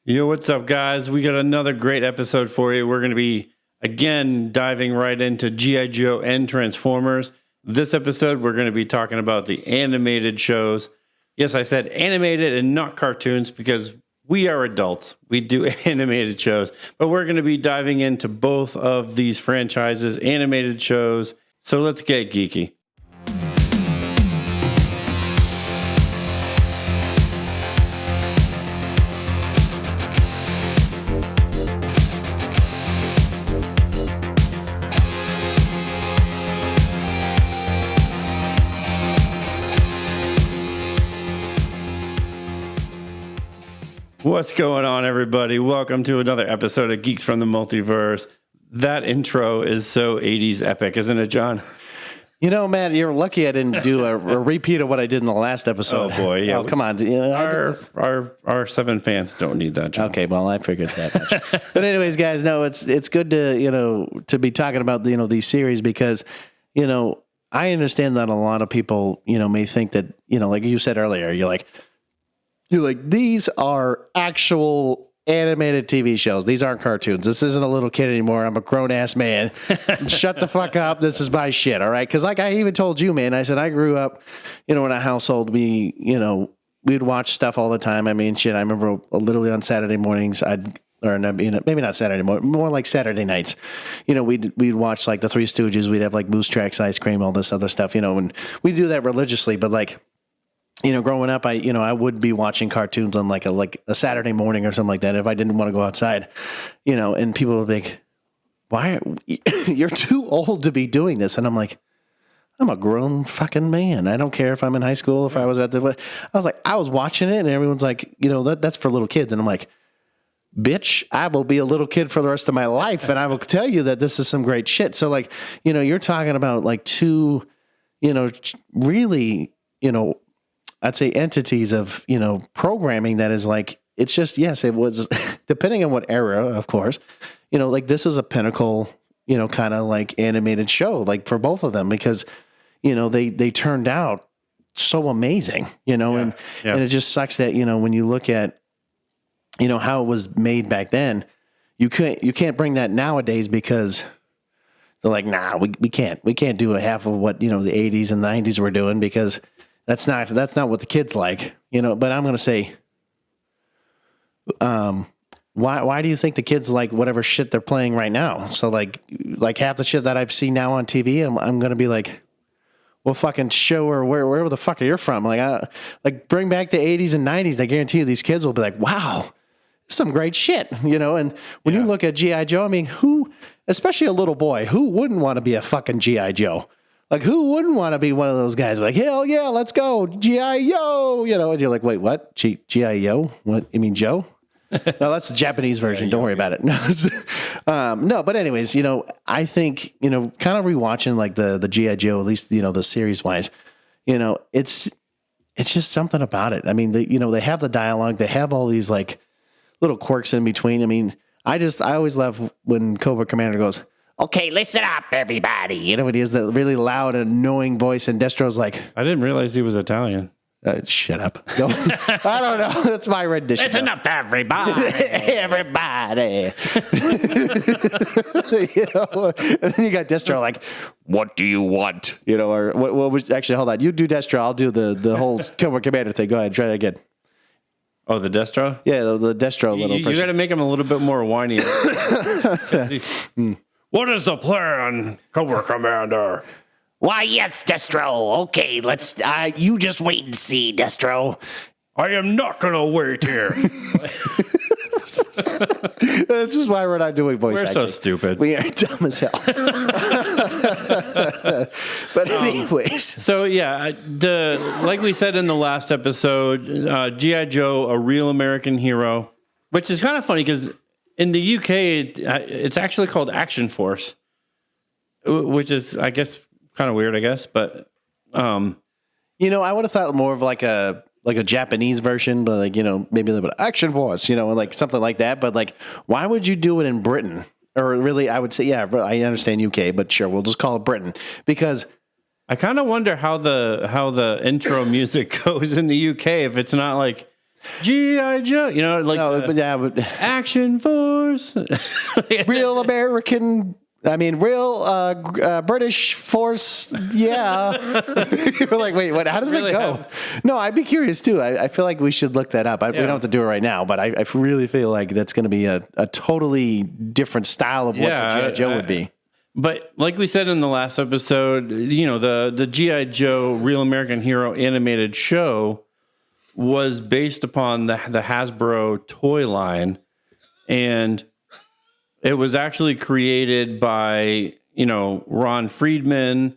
Yo, what's up, guys? We got another great episode for you. We're going to be, again, diving right into G.I. Joe and Transformers. This episode, we're going to be talking about the animated shows. Yes, I said animated and not cartoons because we are adults. We do animated shows. But we're going to be diving into both of these franchises, animated shows. So let's get geeky. What's going on, everybody? Welcome to another episode of Geeks From The Multiverse. That intro is so 80s epic, isn't it, John? You know, Matt, you're lucky I didn't do a repeat of what I did in the last episode. Oh, boy. Yeah. Oh, come on. You know, our 7 fans don't need that, John. Okay, well, I figured that much. But anyways, guys, no, it's good to be talking about, these series because, I understand that a lot of people, may think that, like you said earlier, you're like, these are actual animated TV shows. These aren't cartoons. This isn't a little kid anymore. I'm a grown-ass man. Shut the fuck up. This is my shit, all right? Because like I even told you, man, I said I grew up, in a household, we'd watch stuff all the time. I mean, shit, I remember literally on Saturday mornings, maybe not Saturday morning, more like Saturday nights. We'd watch like the Three Stooges. We'd have like Moose Tracks, ice cream, all this other stuff, and we do that religiously. But like, growing up, I would be watching cartoons on like a Saturday morning or something like that if I didn't want to go outside, and people would be like, why you're too old to be doing this? And I'm like, I'm a grown fucking man. I don't care if I'm in high school, if I was I was watching it and everyone's like, that's for little kids. And I'm like, bitch, I will be a little kid for the rest of my life. And I will tell you that this is some great shit. So like, you're talking about like two, really, I'd say entities of, programming that is like, it's just, yes, it was, depending on what era, of course, like this is a pinnacle, kind of like animated show, like for both of them, because, they turned out so amazing, and it just sucks that, when you look at, how it was made back then, you can't bring that nowadays because they're like, nah, we can't do a half of what, the 80s and 90s were doing because that's not what the kids like, but I'm going to say, why do you think the kids like whatever shit they're playing right now? So like half the shit that I've seen now on TV, I'm going to be like, well, fucking show her wherever the fuck are you from? Like bring back the 80s and 90s. I guarantee you these kids will be like, wow, some great shit, and when you look at G.I. Joe, I mean, especially a little boy, who wouldn't want to be a fucking G.I. Joe? Like, who wouldn't want to be one of those guys? Like, hell yeah, let's go, G.I.O., and you're like, wait, what? G.I.O.? What? You mean Joe? No, that's the Japanese version. Don't worry about it. No, but anyways, I think, kind of rewatching like the G.I. Joe, at least, the series-wise, it's just something about it. I mean, they have the dialogue. They have all these, like, little quirks in between. I mean, I always love when Cobra Commander goes, okay, listen up, everybody. When he has that really loud, annoying voice, and Destro's like... I didn't realize he was Italian. Shut up. No, I don't know. That's my rendition. Listen up, everybody. Everybody. And then you got Destro like, what do you want? Or what was... Actually, hold on. You do Destro. I'll do the whole Cobra Commander thing. Go ahead. Try that again. Oh, the Destro? Yeah, the Destro little person. You got to make him a little bit more whiny. What is the plan, Cobra Commander? Why, yes, Destro. Okay, let's... you just wait and see, Destro. I am not going to wait here. This is why we're not doing voice acting. We're so stupid. We are dumb as hell. But anyways. So, yeah, like we said in the last episode, G.I. Joe, a real American hero, which is kind of funny because in the UK, it's actually called Action Force, which is, I guess, kind of weird, I guess. But, I would have thought more of like a Japanese version, but like, maybe a little bit of Action Force, like something like that. But like, why would you do it in Britain? Or really, I would say, yeah, I understand UK, but sure, we'll just call it Britain because I kind of wonder how the intro music goes in the UK if it's not like G.I. Joe, like No, but Action Force. real American. I mean, real British force. Yeah. You're like, wait, what? How does Really that go? No, I'd be curious too. I feel like we should look that up. We don't have to do it right now, but I really feel like that's going to be a totally different style of what the G.I. Joe would be. But like we said in the last episode, the G.I. Joe Real American Hero animated show was based upon the Hasbro toy line, and it was actually created by, Ron Friedman,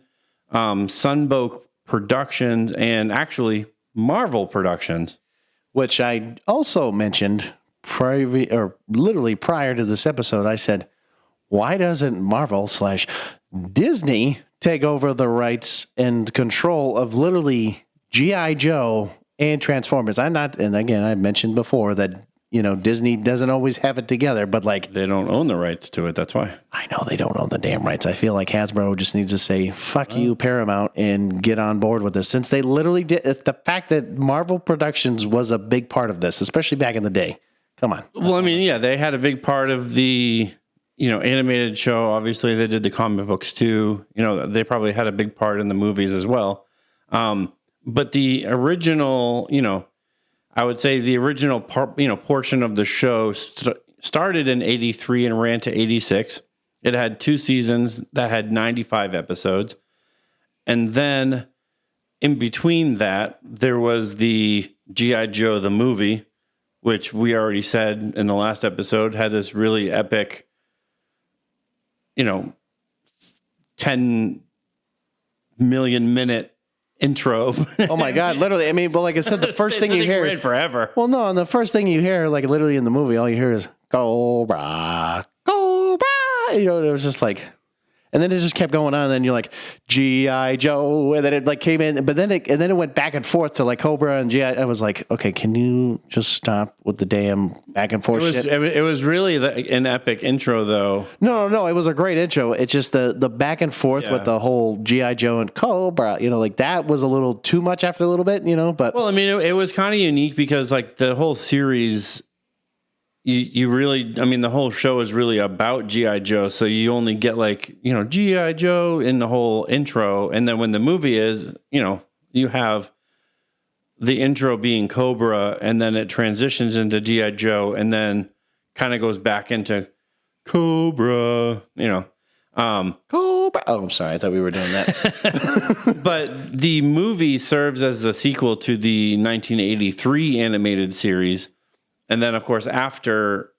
Sunbow Productions, and actually Marvel Productions. Which I also mentioned literally prior to this episode. I said, why doesn't Marvel/Disney take over the rights and control of literally G.I. Joe and Transformers? And again, I mentioned before that, Disney doesn't always have it together, but like they don't own the rights to it. That's why. I know they don't own the damn rights. I feel like Hasbro just needs to say, fuck you, Paramount, and get on board with this. Since they literally did the fact that Marvel Productions was a big part of this, especially back in the day. Come on. Well, I mean, yeah, they had a big part of the, animated show. Obviously they did the comic books too. They probably had a big part in the movies as well. But the original, I would say the original portion of the show started in 83 and ran to 86. It had 2 seasons that had 95 episodes. And then in between that, there was the G.I. Joe, the movie, which we already said in the last episode had this really epic, 10 million minute intro. Oh my God, literally. I mean, but like I said, the first thing you hear ran forever. Well, no, and the first thing you hear, like literally in the movie, all you hear is Cobra, Cobra. It was just like, and then it just kept going on. And then you're like G.I. Joe, and then it like came in, but then it went back and forth to like Cobra and G.I. I was like, okay, can you just stop with the damn back and forth shit? It was really an epic intro, though. No, it was a great intro. It's just the back and forth with the whole G.I. Joe and Cobra, like that was a little too much after a little bit, but. Well, I mean, it was kind of unique because like the whole series, you really, I mean, the whole show is really about G.I. Joe. So you only get like, G.I. Joe in the whole intro. And then when the movie is, you have the intro being Cobra, and then it transitions into G.I. Joe, and then kind of goes back into Cobra, Cobra. Oh, I'm sorry. I thought we were doing that. But the movie serves as the sequel to the 1983 animated series. And then, of course, after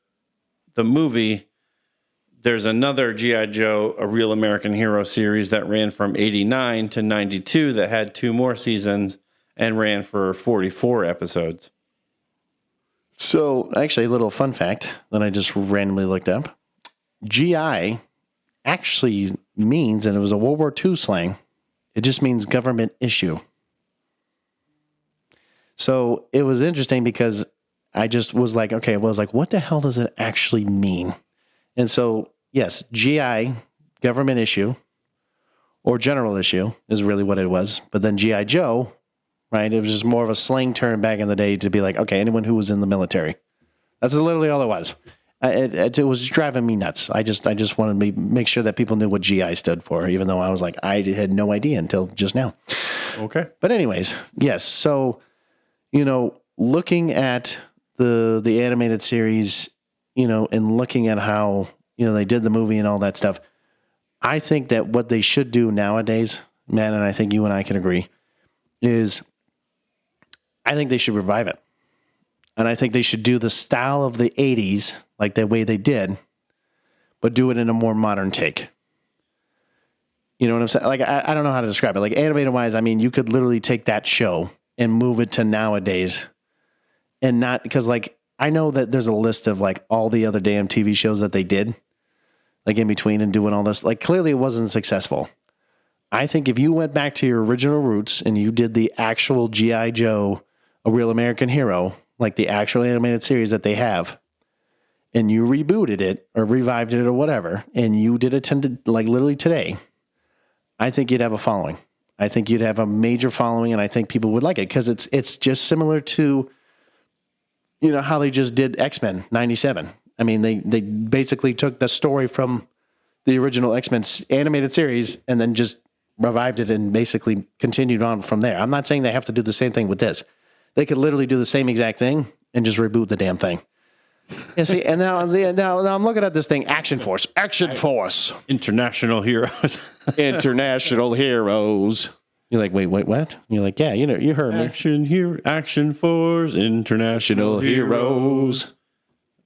the movie, there's another G.I. Joe, A Real American Hero series that ran from 89 to 92 that had 2 more seasons and ran for 44 episodes. So, actually, a little fun fact that I just randomly looked up. GI actually means, and it was a World War II slang, it just means government issue. So, it was interesting because I just was like, okay, what the hell does it actually mean? And so, yes, GI, government issue, or general issue is really what it was. But then G.I. Joe, right, it was just more of a slang term back in the day to be like, okay, anyone who was in the military. That's literally all it was. It was driving me nuts. I just wanted to make sure that people knew what GI stood for, even though I was like, I had no idea until just now. Okay. But anyways, yes. So, looking at the animated series, and looking at how, they did the movie and all that stuff, I think that what they should do nowadays, man, and I think you and I can agree, is I think they should revive it. And I think they should do the style of the 80s, like the way they did, but do it in a more modern take. You know what I'm saying? Like, I don't know how to describe it. Like, animated wise, I mean, you could literally take that show and move it to nowadays. And not, because like, I know that there's a list of like all the other damn TV shows that they did, like in between and doing all this. Like, clearly it wasn't successful. I think if you went back to your original roots and you did the actual G.I. Joe, A Real American Hero, like the actual animated series that they have, and you rebooted it or revived it or whatever, and you did it like literally today, I think you'd have a following. I think you'd have a major following, and I think people would like it because it's just similar to you know, how they just did X-Men 97. I mean, they basically took the story from the original X-Men animated series and then just revived it and basically continued on from there. I'm not saying they have to do the same thing with this. They could literally do the same exact thing and just reboot the damn thing. Yeah, see, and now I'm looking at this thing, Action Force. International heroes. International heroes. You're like, wait, what? You're like, yeah, you know, you heard me. Action Force, International Heroes.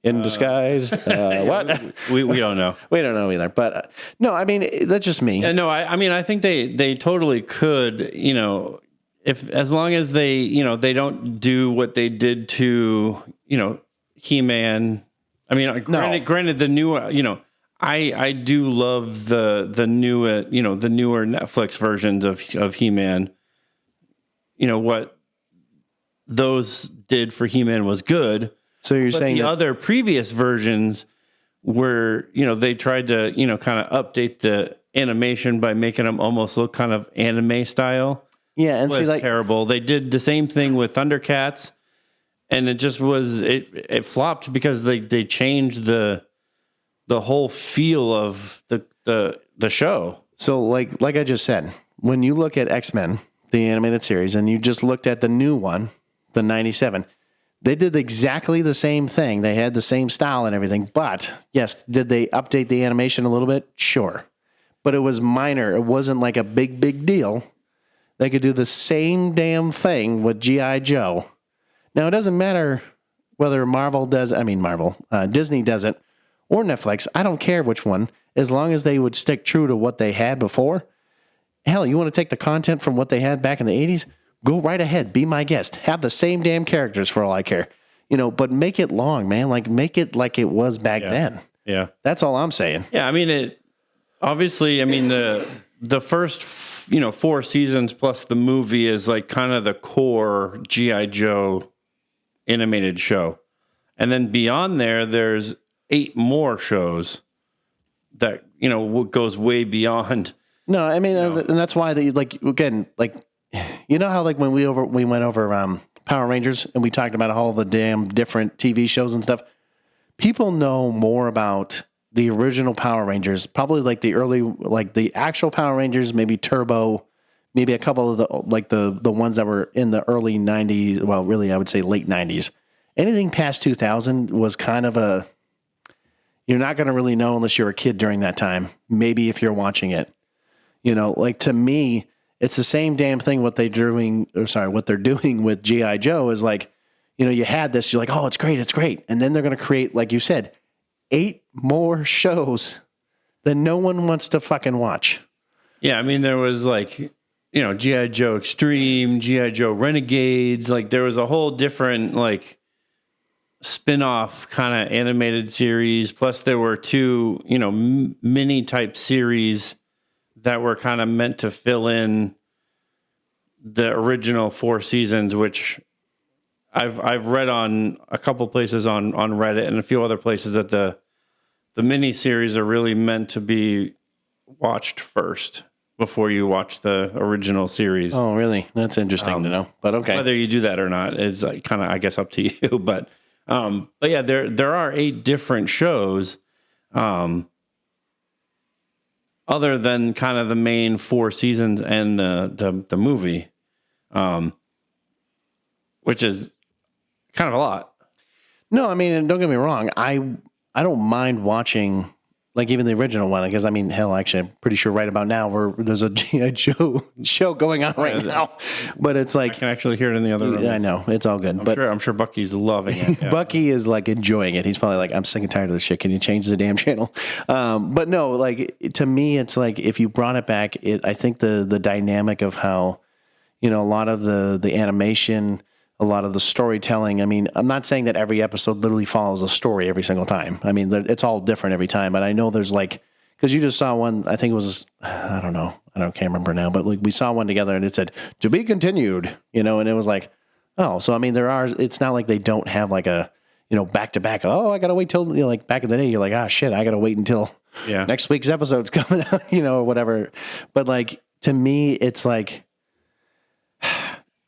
In disguise. What? We don't know. We don't know either. But no, I mean, that's just me. Yeah, no, I mean, I think they totally could, you know, if as long as they, you know, they don't do what they did to, you know, He-Man. I mean, granted, the new, you know, I do love the new, you know, the newer Netflix versions of He-Man. You know what those did for He-Man was good. So you're saying the other previous versions were, you know, they tried to, you know, kind of update the animation by making them almost look kind of anime style. Yeah, and it was terrible. They did the same thing with Thundercats, and it just was it flopped because they changed the whole feel of the show. So like I just said, when you look at X-Men, the animated series, and you just looked at the new one, the 97. They did exactly the same thing. They had the same style and everything. But, yes, did they update the animation a little bit? Sure. But it was minor. It wasn't like a big deal. They could do the same damn thing with G.I. Joe. Now, it doesn't matter whether Disney does it or Netflix. I don't care which one, as long as they would stick true to what they had before. Hell, you want to take the content from what they had back in the 80s? Go right ahead. Be my guest. Have the same damn characters for all I care. You know, but make it long, man. Like, make it like it was back then. Yeah. That's all I'm saying. Yeah, I mean, obviously, I mean, the first, you know, 4 seasons plus the movie is like kind of the core G.I. Joe animated show. And then beyond there, there's 8 more shows that, you know, goes way beyond. No, I mean, and that's why they, like, again, like, you know how like when we went over Power Rangers and we talked about all the damn different TV shows and stuff. People know more about the original Power Rangers, probably like the early, like the actual Power Rangers, maybe Turbo, maybe a couple of the ones that were in the early 90s. Well, really, I would say late 90s. Anything past 2000 was kind of you're not going to really know unless you're a kid during that time. Maybe if you're watching it, you know, like to me. It's the same damn thing what they're doing with G.I. Joe is like, you know, you had this, you're like, oh, it's great. And then they're going to create, like you said, 8 more shows that no one wants to fucking watch. Yeah, I mean, there was like, you know, G.I. Joe Extreme, G.I. Joe Renegades. Like, there was a whole different, like, spin-off kind of animated series. Plus, there were 2, you know, mini type series that were kind of meant to fill in the original 4 seasons, which I've read on a couple places on Reddit and a few other places that the mini series are really meant to be watched first before you watch the original series. Oh, really? That's interesting to know. But okay, whether you do that or not is kind of, I guess, up to you. But yeah, there are 8 different shows. Other than kind of the main 4 seasons and the movie, which is kind of a lot. No, I mean, don't get me wrong. I don't mind watching, like, even the original one, because, I mean, hell, actually, I'm pretty sure right about now there's a G.I. Joe show going on right now. But it's like... I can actually hear it in the other room. I know. It's all good. I'm sure Bucky's loving it. Yeah. Bucky is, like, enjoying it. He's probably like, I'm sick and tired of this shit. Can you change the damn channel? But no, like, to me, it's like, if you brought it back, I think the dynamic of how, you know, a lot of the animation... a lot of the storytelling. I mean, I'm not saying that every episode literally follows a story every single time. I mean, it's all different every time. But I know there's like, because you just saw one, I think it was, I don't know, can't remember now, but like we saw one together and it said, to be continued, you know, and it was like, oh, so I mean, it's not like they don't have like a, you know, back to back. Oh, I got to wait till, you know, like back in the day, you're like, ah, shit, I got to wait until next week's episode's coming out, you know, or whatever. But like, to me, it's like,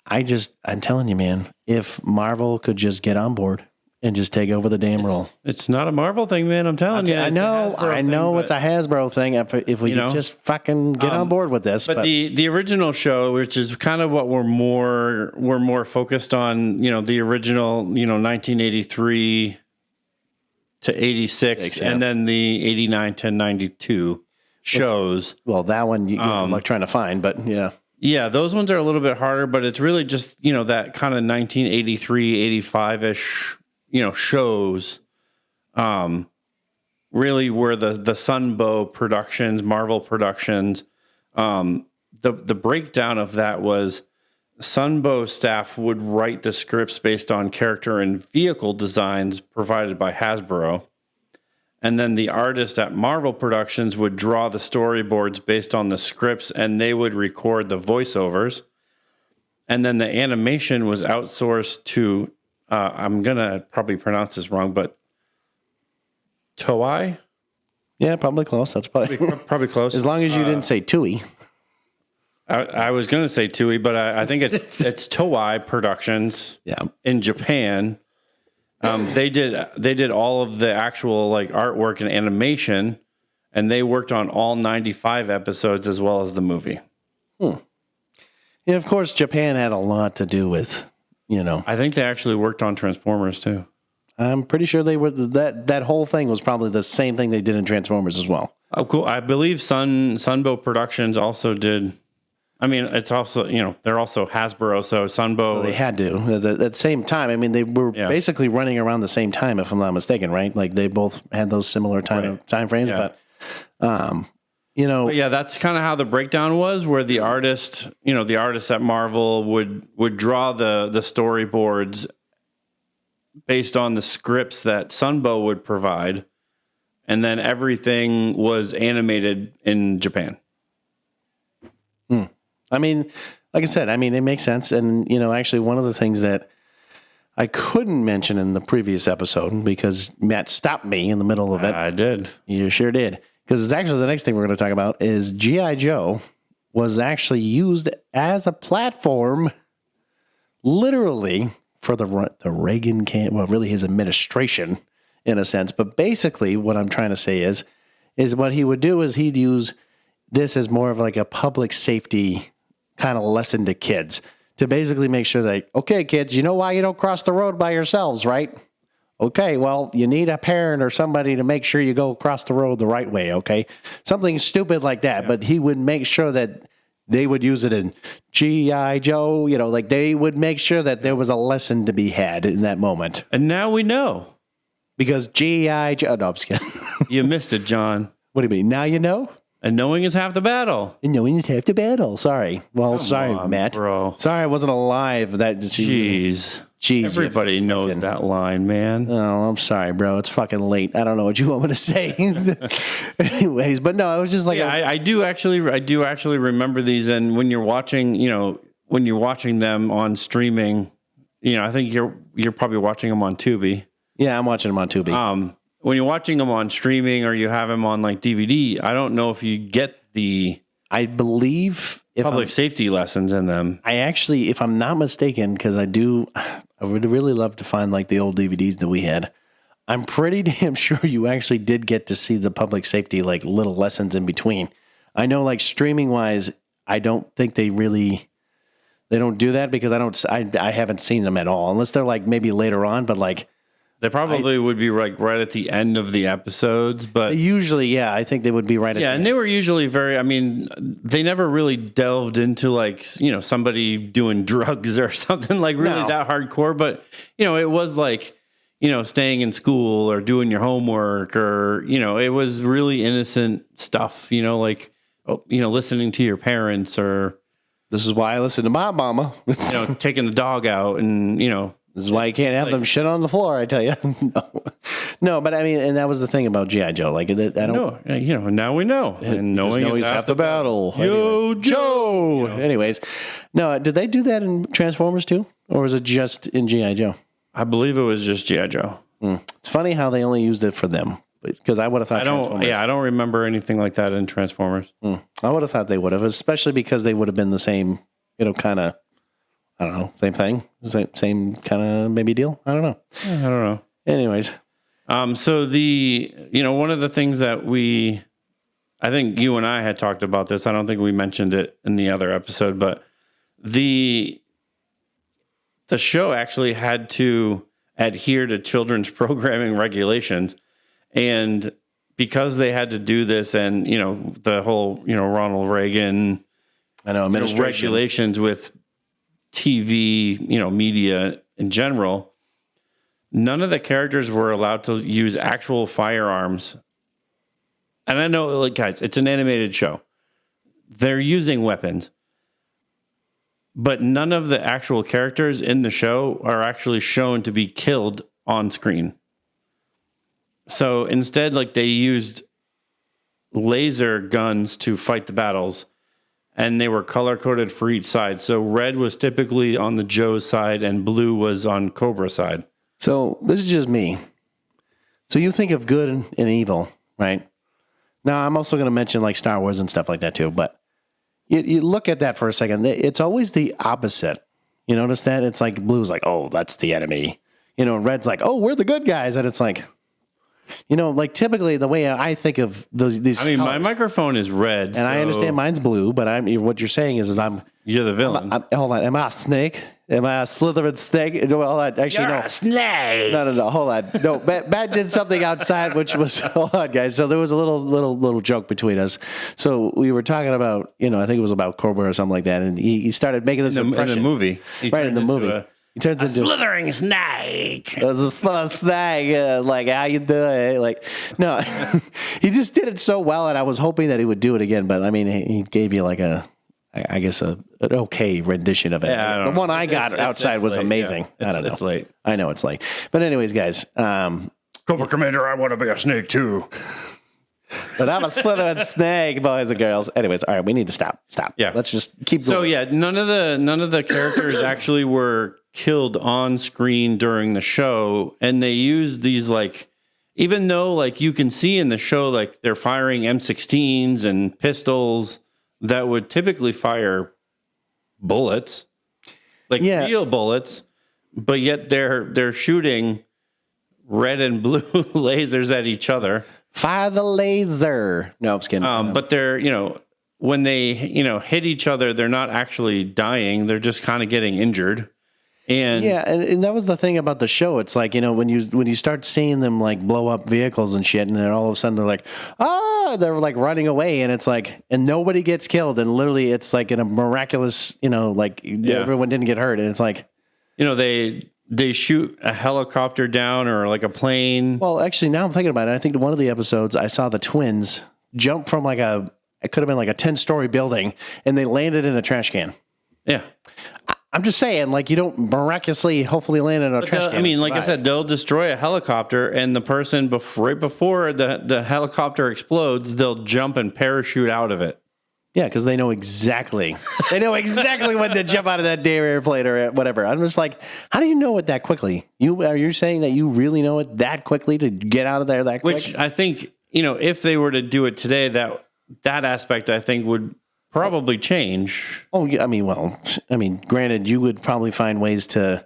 I'm telling you, man, if Marvel could just get on board and just take over the damn role. It's not a Marvel thing, man. I'm telling you. I know it's a Hasbro thing. If we could just fucking get on board with this. But the original show, which is kind of what we're more focused on, the original, 1983 to 86, and then the 89 to 92 shows. Well, that one you're like trying to find, but yeah. Yeah, those ones are a little bit harder, but it's really just, that kind of 1983, 85-ish, shows really were the Sunbow Productions, Marvel Productions. The breakdown of that was Sunbow staff would write the scripts based on character and vehicle designs provided by Hasbro. And then the artist at Marvel Productions would draw the storyboards based on the scripts, and they would record the voiceovers. And then the animation was outsourced to, I'm going to probably pronounce this wrong, but Toei? Yeah, probably close. That's probably close. As long as you didn't say Tui. I was going to say Toei, but I think it's Toei Productions in Japan. They did all of the actual artwork and animation, and they worked on all 95 episodes as well as the movie. Yeah, of course, Japan had a lot to do with, I think they actually worked on Transformers too. I'm pretty sure they were that whole thing was probably the same thing they did in Transformers as well. Oh, cool! I believe Sunbow Productions also did. I mean, it's also, they're also Hasbro, so Sunbow. So they had to at the same time. I mean, they were basically running around the same time, if I'm not mistaken, right? Like they both had those similar time frames, but But yeah, that's kind of how the breakdown was, where the artist at Marvel would draw the storyboards based on the scripts that Sunbow would provide, and then everything was animated in Japan. I mean, like I said, it makes sense. And, actually one of the things that I couldn't mention in the previous episode because Matt stopped me in the middle of it. I did. You sure did. Because it's actually the next thing we're going to talk about is G.I. Joe was actually used as a platform literally for the Reagan really his administration in a sense. But basically what I'm trying to say is what he would do is he'd use this as more of like a public safety kind of lesson to kids to basically make sure that, okay, kids, you know why you don't cross the road by yourselves, right? Okay, well, you need a parent or somebody to make sure you go across the road the right way, okay? Something stupid like that, but he would make sure that they would use it in G.I. Joe, they would make sure that there was a lesson to be had in that moment. And now we know. Because G.I. Joe, no, I'm just kidding. You missed it, John. What do you mean? Now you know? And knowing is half the battle. And knowing is half the battle. Sorry. Well, sorry, Matt. Bro. Sorry I wasn't alive. Jeez. Everybody knows that line, man. Oh, I'm sorry, bro. It's fucking late. I don't know what you want me to say. Anyways, but no, I was just like... Yeah, I do actually remember these. And when you're watching, them on streaming, I think you're probably watching them on Tubi. Yeah, I'm watching them on Tubi. When you're watching them on streaming or you have them on DVD, I don't know if you get I believe public safety lessons in them. I actually, if I'm not mistaken, because I would really love to find the old DVDs that we had. I'm pretty damn sure you actually did get to see the public safety little lessons in between. I know streaming wise, I don't think they don't do that because I haven't seen them at all unless they're maybe later on, but they probably would be right at the end of the episodes, but usually, I think they would be right at the end. And they were usually they never really delved into somebody doing drugs or something that hardcore, but it was staying in school or doing your homework or, it was really innocent stuff, listening to your parents or... This is why I listen to my mama. Taking the dog out and, This is why you can't have them shit on the floor, I tell you. No, but and that was the thing about G.I. Joe. I don't know. Now we know. And knowing is half the battle. Yo, Joe! Anyways, no, did they do that in Transformers too? Or was it just in G.I. Joe? I believe it was just G.I. Joe. It's funny how they only used it for them. Because I would have thought I don't remember anything like that in Transformers. I would have thought they would have, especially because they would have been the same, kind of, I don't know, same thing, same kind of maybe deal. I don't know. I don't know. Anyways, so one of the things that I think you and I had talked about this. I don't think we mentioned it in the other episode, but the show actually had to adhere to children's programming regulations, and because they had to do this, and the whole Ronald Reagan, regulations with TV, media in general, none of the characters were allowed to use actual firearms. And I know, like, guys, it's an animated show. They're using weapons, but none of the actual characters in the show are actually shown to be killed on screen. So instead, like, they used laser guns to fight the battles, and they were color-coded for each side. So red was typically on the Joe's side, and blue was on Cobra's side. So this is just me. So you think of good and evil, right? Now, I'm also going to mention like Star Wars and stuff like that too, but you look at that for a second. It's always the opposite. You notice that? It's like blue's like, oh, that's the enemy. And red's like, oh, we're the good guys. And it's like, like typically the way I think of these I mean, colors, my microphone is red. and I understand mine's blue, but what you're saying is you're the villain. Hold on. Am I a snake? Am I a Slytherin snake? Hold on. Actually, You're no. a snake. No. Hold on. No, Matt did something outside, which was, hold on, guys. So there was a little joke between us. So we were talking about, I think it was about Cobra or something like that. And he started making this impression. In the movie. Right, in the movie. He turns into a slithering snake. It was a slithering snake. Like, how you doing? Like, no. He just did it so well, and I was hoping that he would do it again. But, I mean, he gave you like an okay rendition of it. Yeah, the one I got outside was amazing. Yeah. I don't know. It's late. I know it's late. But anyways, guys. Cobra Commander, I want to be a snake too. But I'm a Slytherin snake, boys and girls. Anyways, all right, we need to stop. Yeah. Let's just keep going. So yeah, none of the characters actually were killed on screen during the show, and they used these, like, even though, like, you can see in the show, like, they're firing M16s and pistols that would typically fire bullets, like real bullets, but yet they're shooting red and blue lasers at each other. Fire the laser. No, I'm just kidding. But they're, when they, hit each other, they're not actually dying. They're just kind of getting injured. And yeah, and that was the thing about the show. It's like, when you start seeing them like blow up vehicles and shit, and then all of a sudden they're like, they're like running away, and it's like, and nobody gets killed, and literally it's like in a miraculous, everyone didn't get hurt, and it's like, they shoot a helicopter down or like a plane. Well, actually, now I'm thinking about it. I think one of the episodes I saw the twins jump from it could have been like a 10-story building, and they landed in a trash can. Yeah. I'm just saying, like, you don't miraculously, hopefully land in a trash can. I mean, like I said, they'll destroy a helicopter, and the person right before the helicopter explodes, they'll jump and parachute out of it. Yeah, because they know exactly. They know exactly when to jump out of that damn airplane or whatever. I'm just like, how do you know it that quickly? Are you saying that you really know it that quickly to get out of there that quick? Which I think, if they were to do it today, that aspect I think would probably change. Oh, yeah. I mean, granted, you would probably find ways to,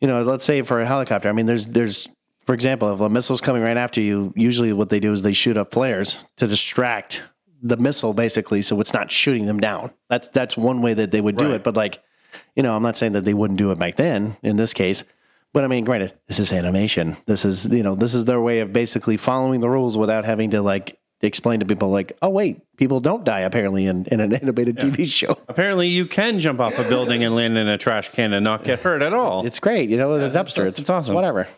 let's say for a helicopter. I mean, there's, for example, if a missile's coming right after you, usually what they do is they shoot up flares to distract the missile, basically, so it's not shooting them down. That's one way that they would do it. But like, I'm not saying that they wouldn't do it back then in this case. But I mean, granted, this is animation. This is their way of basically following the rules without having to like explain to people like, oh wait, people don't die apparently in an animated TV show. Apparently, you can jump off a building and land in a trash can and not get hurt at all. It's great, in a dumpster. It's awesome. Whatever.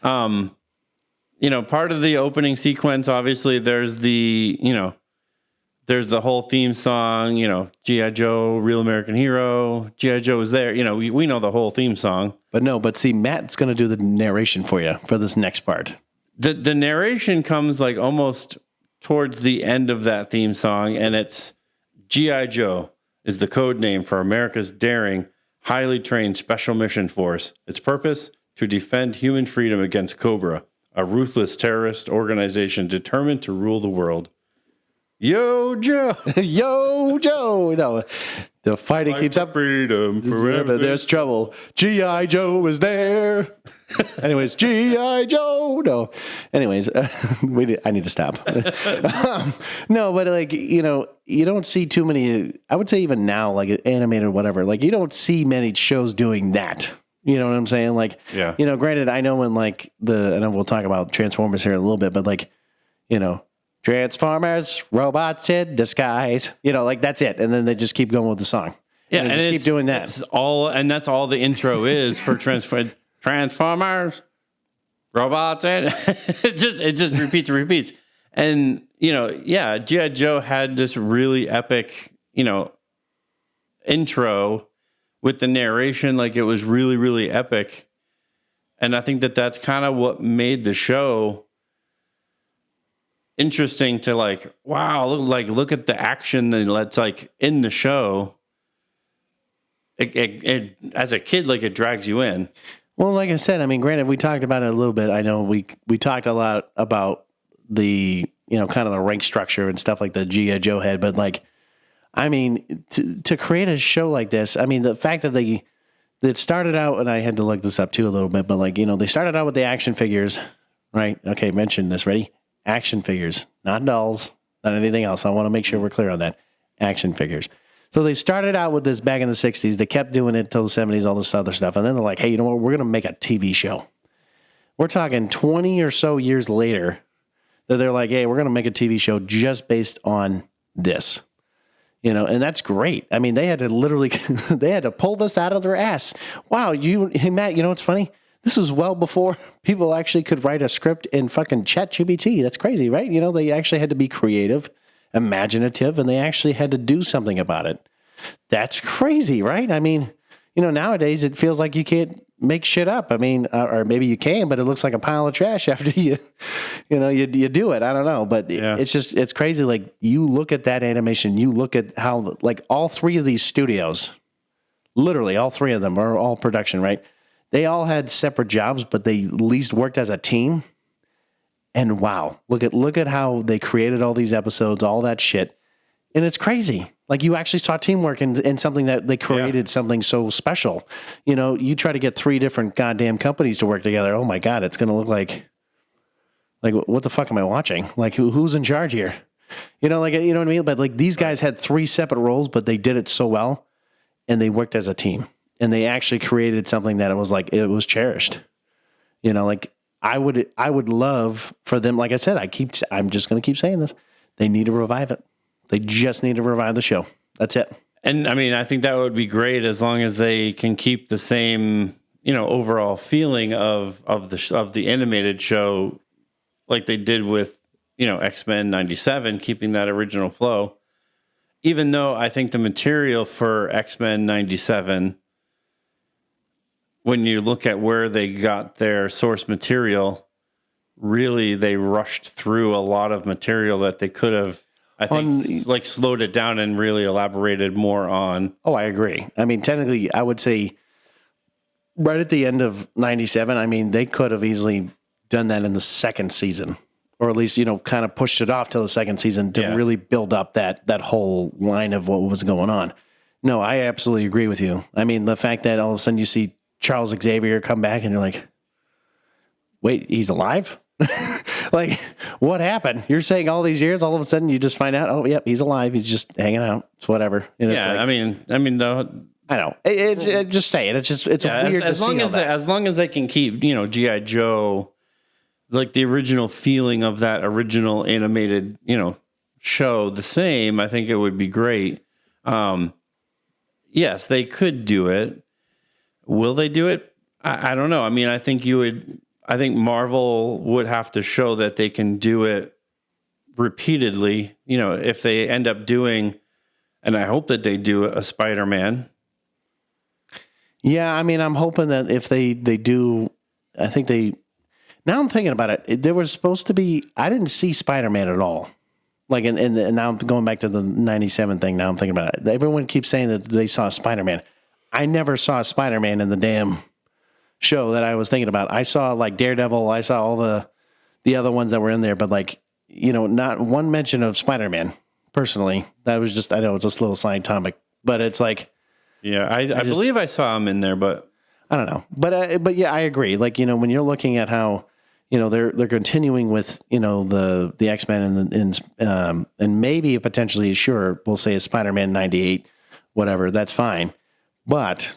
Part of the opening sequence, obviously, there's the whole theme song, G.I. Joe, Real American Hero. G.I. Joe is there. We know the whole theme song. But see, Matt's going to do the narration for you for this next part. The narration comes like almost towards the end of that theme song, and it's G.I. Joe is the code name for America's daring, highly trained special mission force. Its purpose, to defend human freedom against Cobra, a ruthless terrorist organization determined to rule the world. Yo, Joe. Yo, Joe. No, the fighting keeps up. Freedom Forever there's trouble. G.I. Joe is there. Anyways, G.I. Joe. No. Anyways, I need to stop. No, but like, you don't see too many, I would say even now, like animated or whatever, like you don't see many shows doing that. You know what I'm saying? Like, yeah. Granted, I know when like and we'll talk about Transformers here in a little bit, but like, Transformers, robots in disguise, like that's it. And then they just keep going with the song. Yeah. And just keep doing that. That's all the intro is for Transformers, robots. And it just repeats. And, G.I. Joe had this really epic, intro with the narration. Like it was really, really epic. And I think that's kind of what made the show interesting to like, wow, look at the action that's like in the show. It as a kid, like it drags you in. Well, like I said, I mean, granted, we talked about it a little bit. I know we talked a lot about the, kind of the rank structure and stuff like the G.I. Joe had, but like, I mean, to create a show like this, I mean, the fact that it started out, and I had to look this up too a little bit, but like, they started out with the action figures, right? Okay, mention this. Ready? Action figures, not dolls, not anything else. I want to make sure we're clear on that. Action figures. So they started out with this back in the 60s. They kept doing it till the 70s, all this other stuff. And then they're like, hey, you know what? We're going to make a TV show. We're talking 20 or so years later that they're like, hey, we're going to make a TV show just based on this. And that's great. I mean, they had to literally, they had to pull this out of their ass. Wow. Hey, Matt, what's funny? This was well before people actually could write a script in fucking ChatGPT. That's crazy, right? They actually had to be creative, imaginative, and they actually had to do something about it. That's crazy, right? I mean, nowadays it feels like you can't make shit up. I mean, or maybe you can, but it looks like a pile of trash after you do it. I don't know, but yeah. It's crazy. Like you look at that animation, you look at how like all three of these studios, literally all three of them are all production, right? They all had separate jobs, but they at least worked as a team. And wow, look at how they created all these episodes, all that shit. And it's crazy. Like you actually saw teamwork in something that they created something so special. You try to get 3 different goddamn companies to work together. Oh my God, it's going to look like what the fuck am I watching? Like who's in charge here? You know what I mean? But like these guys had 3 separate roles, but they did it so well and they worked as a team. And they actually created something that it was cherished. Like I would love for them. Like I said, I'm just going to keep saying this. They need to revive it. They just need to revive the show. That's it. And I mean, I think that would be great as long as they can keep the same, overall feeling of the animated show, like they did with, X-Men 97, keeping that original flow. Even though I think the material for X-Men 97, when you look at where they got their source material, really they rushed through a lot of material that they could have, I think, slowed it down and really elaborated more on. Oh, I agree. I mean, technically, I would say right at the end of 97, I mean, they could have easily done that in the second season, or at least, kind of pushed it off till the second season to really build up that whole line of what was going on. No, I absolutely agree with you. I mean, the fact that all of a sudden you see Charles Xavier come back and you're like, wait, he's alive? Like, what happened? You're saying all these years, all of a sudden you just find out, oh, yep, he's alive. He's just hanging out. It's whatever. Yeah, it's like, I mean, I know. It's just saying. It's weird as long as as long as they can keep, G.I. Joe, like the original feeling of that original animated, show the same, I think it would be great. Yes, they could do it. Will they do it? I don't know. I mean, I think Marvel would have to show that they can do it repeatedly. If they end up doing, and I hope that they do a Spider-Man. Yeah, I mean, I'm hoping that if they do, I think now I'm thinking about it. There was supposed to be, I didn't see Spider-Man at all. Like, and now I'm going back to the 97 thing. Now I'm thinking about it. Everyone keeps saying that they saw Spider-Man. I never saw Spider-Man in the damn show that I was thinking about. I saw like Daredevil. I saw all the other ones that were in there, but like, not one mention of Spider-Man. personally. That was just, I know it's a little side topic, but it's like, yeah, I believe I saw him in there, but I don't know. But yeah, I agree. Like, when you're looking at how, they're continuing with, the X-Men and maybe potentially, sure, we'll say a Spider-Man 98, whatever, that's fine. But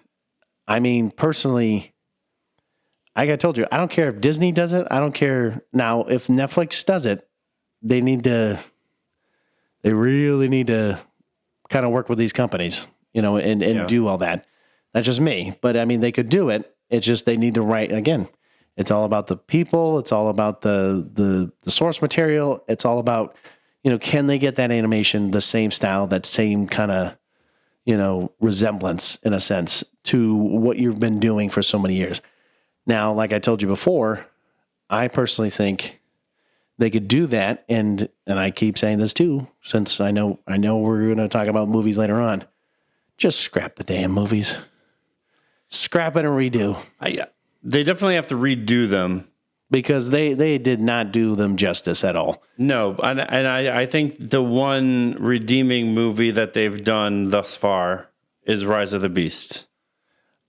I mean, personally, like I told you, I don't care if Disney does it. I don't care. Now, if Netflix does it, they really need to kind of work with these companies, and do all that. That's just me. But I mean, they could do it. It's just they need to write again. It's all about the people. It's all about the source material. It's all about, can they get that animation, the same style, that same kind of, resemblance in a sense to what you've been doing for so many years. Now, like I told you before, I personally think they could do that. And I keep saying this too, since I know we're going to talk about movies later on. Just scrap the damn movies. Scrap it and redo. They definitely have to redo them. Because they did not do them justice at all. No, and I think the one redeeming movie that they've done thus far is Rise of the Beast.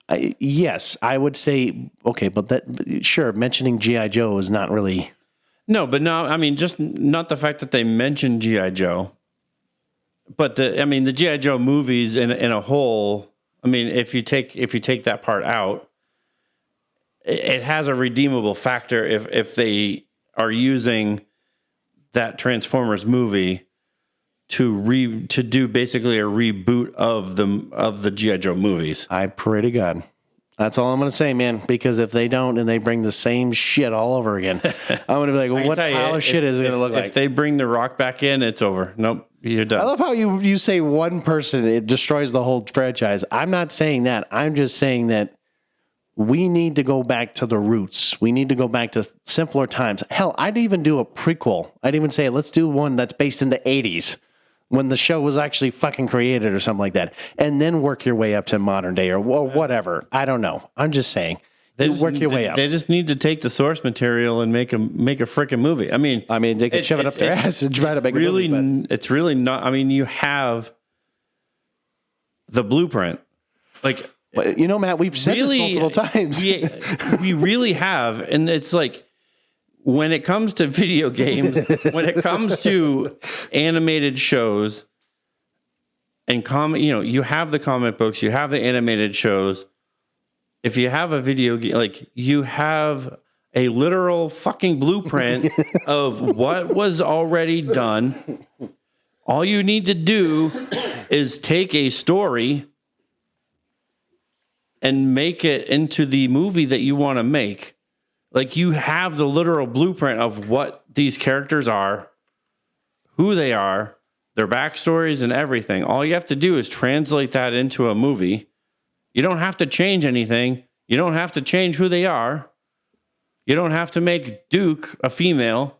Yes, I would say, okay, but sure, mentioning G.I. Joe is not really... No, but no, I mean, just not the fact that they mentioned G.I. Joe, but the G.I. Joe movies in a whole, I mean, if you take that part out, it has a redeemable factor if they are using that Transformers movie to do basically a reboot of the G.I. Joe movies. I pray to God. That's all I'm going to say, man, because if they don't and they bring the same shit all over again, I'm going to be like, well, what pile of shit is it going to look like? If they bring The Rock back in, it's over. Nope, you're done. I love how you say one person, it destroys the whole franchise. I'm not saying that. I'm just saying that we need to go back to the roots. We need to go back to simpler times. Hell, I'd even do a prequel. I'd even say, let's do one that's based in the 80s when the show was actually fucking created or something like that. And then work your way up to modern day or whatever. I don't know. I'm just saying. Work your way up. They just need to take the source material and make a freaking movie. I mean, they could shove it up their ass and try to make a movie. But it's really not. I mean, you have the blueprint. Like, Matt, we've said this multiple times. we really have. And it's like, when it comes to video games, when it comes to animated shows and you have the comic books, you have the animated shows. If you have a video game, like, you have a literal fucking blueprint of what was already done. All you need to do is take a story and make it into the movie that you want to make. Like, you have the literal blueprint of what these characters are, who they are, their backstories and everything. All you have to do is translate that into a movie. You don't have to change anything. You don't have to change who they are. You don't have to make Duke a female.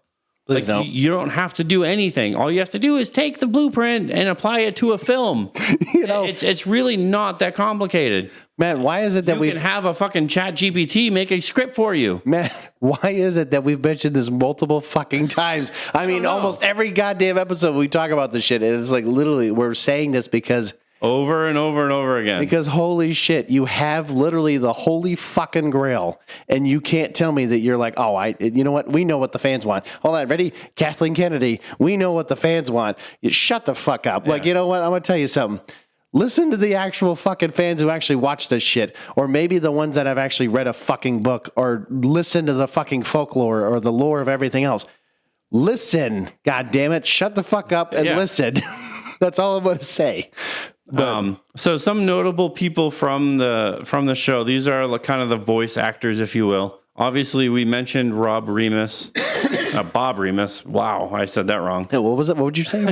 Please don't. You don't have to do anything. All you have to do is take the blueprint and apply it to a film. It's really not that complicated. Man, why is it that you can have a fucking Chat GPT make a script for you? Man, why is it that we've mentioned this multiple fucking times? I mean, almost every goddamn episode we talk about this shit, and it's like literally we're saying this because over and over and over again. Because holy shit, you have literally the holy fucking grail, and you can't tell me that you're like, you know what? We know what the fans want. Hold on, ready? Kathleen Kennedy, we know what the fans want. You shut the fuck up. Yeah. Like, you know what? I'm going to tell you something. Listen to the actual fucking fans who actually watch this shit, or maybe the ones that have actually read a fucking book or listen to the fucking folklore or the lore of everything else. Listen, God damn it. Shut the fuck up and listen. That's all I'm going to say. So some notable people from the show, these are kind of the voice actors, if you will. Obviously, we mentioned Bob Remus. Wow, I said that wrong. Yeah, what was it? What would you say?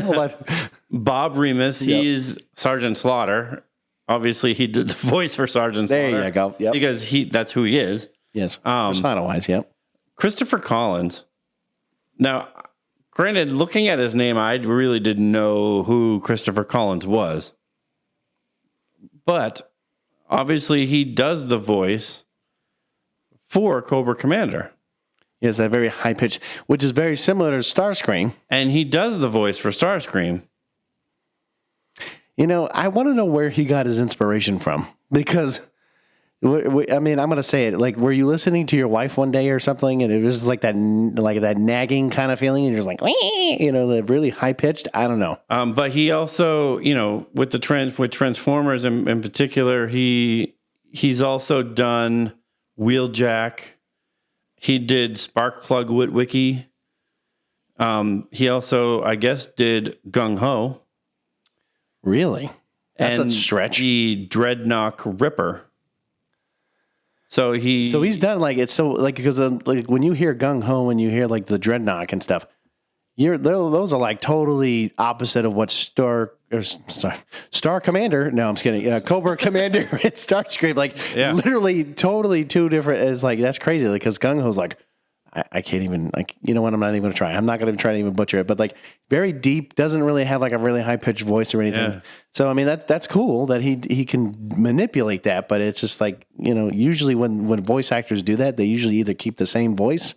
Bob Remus. Yep. He's Sergeant Slaughter. Obviously, he did the voice for Sergeant Slaughter. There you go. Yep. Because that's who he is. Yes. Persona-wise, yep. Christopher Collins. Now, granted, looking at his name, I really didn't know who Christopher Collins was. But obviously, he does the voice for Cobra Commander. Yes, that very high pitch, which is very similar to Starscream. And he does the voice for Starscream. I want to know where he got his inspiration from because, I mean, I'm going to say it. Like, were you listening to your wife one day or something, and it was like that nagging kind of feeling, and you're just like, the really high pitched. I don't know. But he also, with with Transformers in particular, he's also done Wheeljack. He did Sparkplug Witwicky. He also, I guess, did Gung Ho. Really? That's and a stretch. The Dreadnought Ripper. So he's done because when you hear Gung Ho and you hear like the Dreadnought and stuff, those are like totally opposite of what Star Commander. No, I'm just kidding. Cobra Commander and Starscream, literally totally two different. It's like that's crazy because Gung Ho's like. I can't even, you know what? I'm not even going to try. I'm not going to try to even butcher it, but like very deep, doesn't really have like a really high pitched voice or anything. Yeah. So, I mean, that's cool that he can manipulate that, but it's just like, usually when voice actors do that, they usually either keep the same voice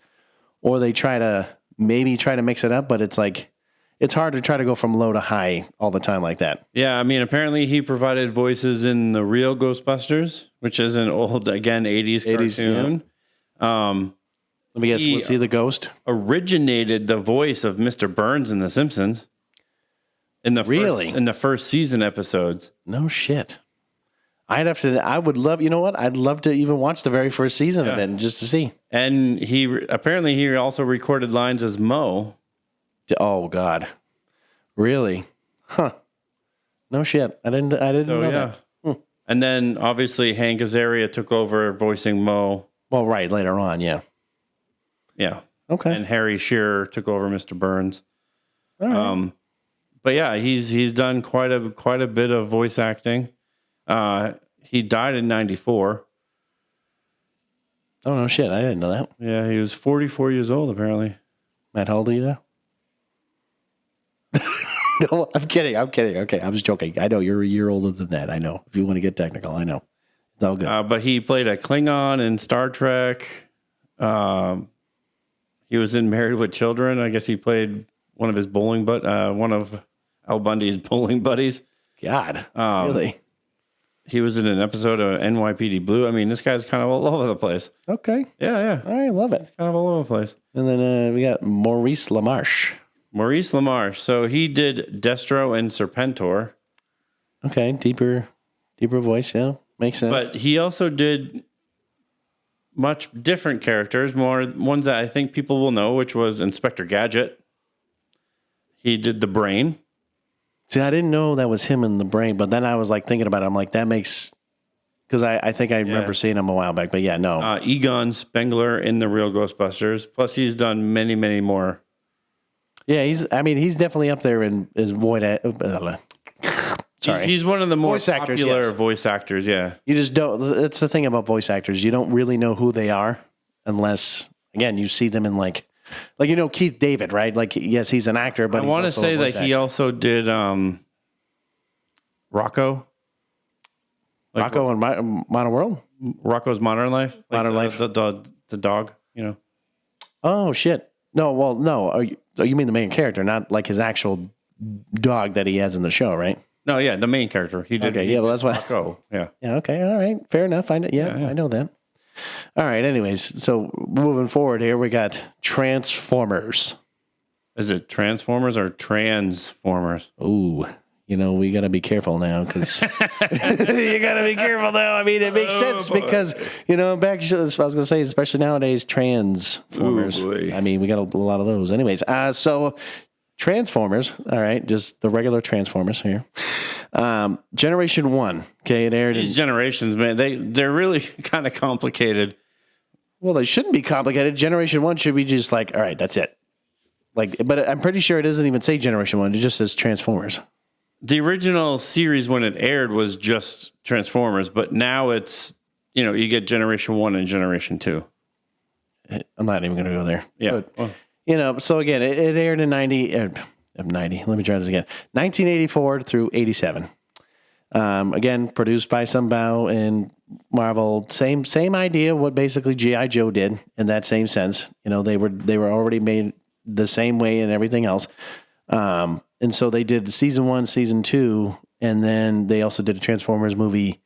or they try to mix it up, but it's like, it's hard to try to go from low to high all the time like that. Yeah. I mean, apparently he provided voices in the real Ghostbusters, which is an old, again, 80s cartoon. Yeah. Let me guess, was he the ghost? Originated the voice of Mr. Burns in The Simpsons. In the first season episodes. No shit. I would love, I'd love to even watch the very first season of it just to see. And he also recorded lines as Mo. Oh God. Really? Huh. No shit. I didn't know that. And then obviously Hank Azaria took over voicing Mo. Well, right, later on, yeah. Yeah. Okay. And Harry Shearer took over Mr. Burns. All right. But yeah, he's done quite a bit of voice acting. He died in 1994. Oh no shit, I didn't know that. Yeah, he was 44 years old apparently. Matt, how old are you now? No, I'm kidding. Okay, I was joking. I know you're a year older than that. I know. If you want to get technical, I know. It's all good. But he played a Klingon in Star Trek. He was in Married with Children. I guess he played one of his one of Al Bundy's bowling buddies. God, really? He was in an episode of NYPD Blue. I mean, this guy's kind of all over the place. Okay. Yeah. All right, love it. He's kind of all over the place. And then we got Maurice LaMarche. So he did Destro and Serpentor. Okay, deeper voice. Yeah, makes sense. But he also did much different characters, more ones that I think people will know, which was Inspector Gadget. He did the Brain. See, I didn't know that was him in the Brain, but then I was like thinking about it. I'm like, that makes, because I think I remember seeing him a while back, but yeah, no. Egon Spengler in the real Ghostbusters. Plus, he's done many, many more. Yeah, he's definitely up there in his void. Sorry. He's one of the more popular voice actors, yeah. You just don't, that's the thing about voice actors. You don't really know who they are unless, again, you see them in like Keith David, right? Like, yes, he's an actor, but I want to say that he also did Rocco. Rocco in Modern World? Rocco's Modern Life? Modern Life. The dog, Oh, shit. No, well, no. You mean the main character, not like his actual dog that he has in the show, right? No, yeah, the main character. He did. Okay, yeah, well, that's why. Rocco, yeah. Yeah, okay, all right. Fair enough. I know that. All right, anyways, so moving forward here, we got Transformers. Is it Transformers or Transformers? Ooh, we got to be careful now because you got to be careful now. I mean, it makes sense because, back, I was going to say, especially nowadays, Transformers. I mean, we got a lot of those. Anyways, so Transformers, all right, just the regular Transformers here. Generation 1, okay, it aired. These generations, man, they're really kind of complicated. Well, they shouldn't be complicated. Generation 1 should be just like, all right, that's it. Like, but I'm pretty sure it doesn't even say Generation 1. It just says Transformers. The original series when it aired was just Transformers, but now it's, you get Generation 1 and Generation 2. I'm not even going to go there. Yeah. But, so again, it aired in 90. Let me try this again. 1984 through 87. Again, produced by Sunbow and Marvel. Same idea. What basically G.I. Joe did in that same sense. They were already made the same way and everything else. And so they did season 1, season 2, And then they also did a Transformers movie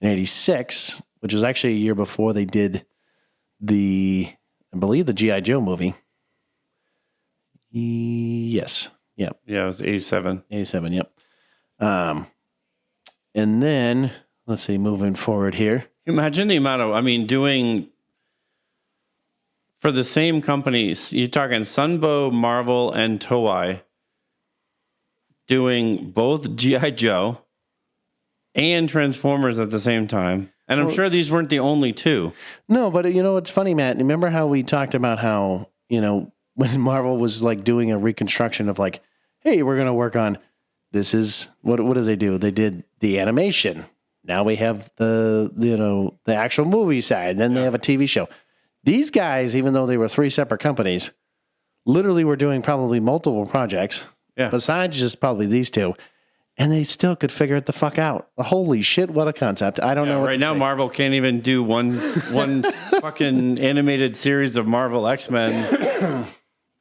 in 86, which was actually a year before they did I believe the G.I. Joe movie. Yes. Yep. Yeah, it was 87. 87, yep. And then, let's see, moving forward here. Imagine the amount of, doing for the same companies, you're talking Sunbow, Marvel, and Toei, doing both G.I. Joe and Transformers at the same time. And I'm sure these weren't the only two. No, but it's funny, Matt. Remember how we talked about how, when Marvel was like doing a reconstruction of like, hey, we're going to work on this is what did they do? They did the animation. Now we have the actual movie side. Then they have a TV show. These guys, even though they were three separate companies, literally were doing probably multiple projects besides just probably these two. And they still could figure it the fuck out. Holy shit, what a concept. I don't know. Right now, Marvel can't even do one fucking animated series of Marvel X-Men.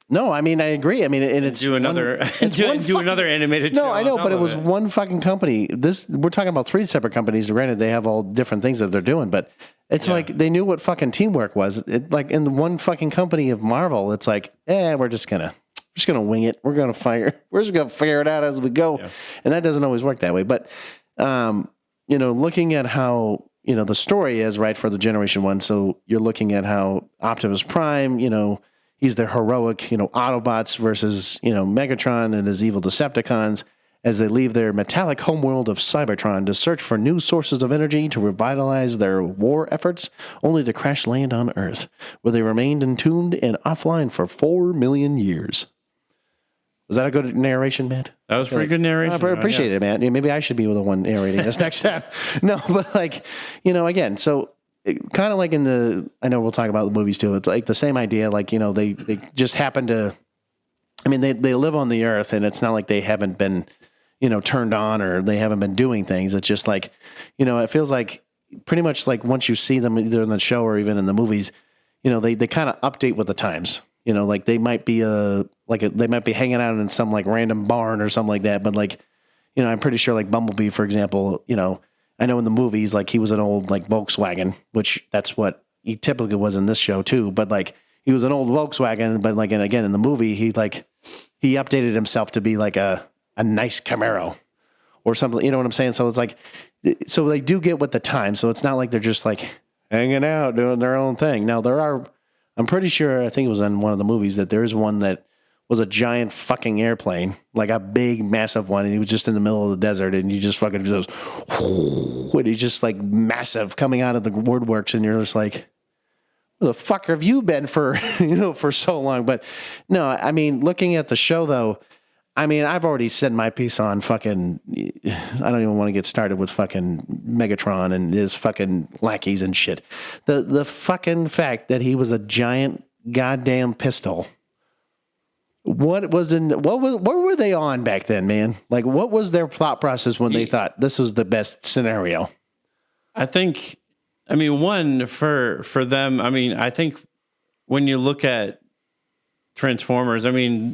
No, I agree. And it's do another another animated show. No, I know, but it was one fucking company. We're talking about three separate companies. Granted, they have all different things that they're doing, but it's like they knew what fucking teamwork was. Like in the one fucking company of Marvel, it's like, we're just gonna wing it. We're just gonna figure it out as we go. Yeah. And that doesn't always work that way. But looking at how the story is right for the Generation 1, so you're looking at how Optimus Prime, he's the heroic, Autobots versus, Megatron and his evil Decepticons as they leave their metallic homeworld of Cybertron to search for new sources of energy to revitalize their war efforts, only to crash land on Earth, where they remained entombed and offline for 4 million years. Was that a good narration, Matt? That was pretty good narration. I appreciate it, Matt. Maybe I should be the one narrating this next time. No, but again, so kind of like I know we'll talk about the movies too. It's like the same idea. Like, they just happen to, they live on the Earth, and it's not like they haven't been, turned on or they haven't been doing things. It's just like, it feels like pretty much like once you see them either in the show or even in the movies, they kind of update with the times. Like they might be they might be hanging out in some like random barn or something like that. But like, I'm pretty sure like Bumblebee, for example, I know in the movies, like he was an old like Volkswagen, which that's what he typically was in this show too. But like he was an old Volkswagen, but like, and again, in the movie, he updated himself to be like a nice Camaro or something. You know what I'm saying? So it's like, so they do get with the time. So it's not like they're just like hanging out doing their own thing. Now I'm pretty sure, I think it was in one of the movies, that there is one that was a giant fucking airplane, like a big, massive one, and he was just in the middle of the desert, and you just fucking goes, and he's just like massive coming out of the woodworks, and you're just like, where the fuck have you been for, for so long? But no, looking at the show though, I've already said my piece on fucking, I don't even want to get started with fucking Megatron and his fucking lackeys and shit. The fucking fact that he was a giant goddamn pistol. What were they on back then, man? Like, what was their thought process when they thought this was the best scenario? I think, one for them, I think when you look at Transformers,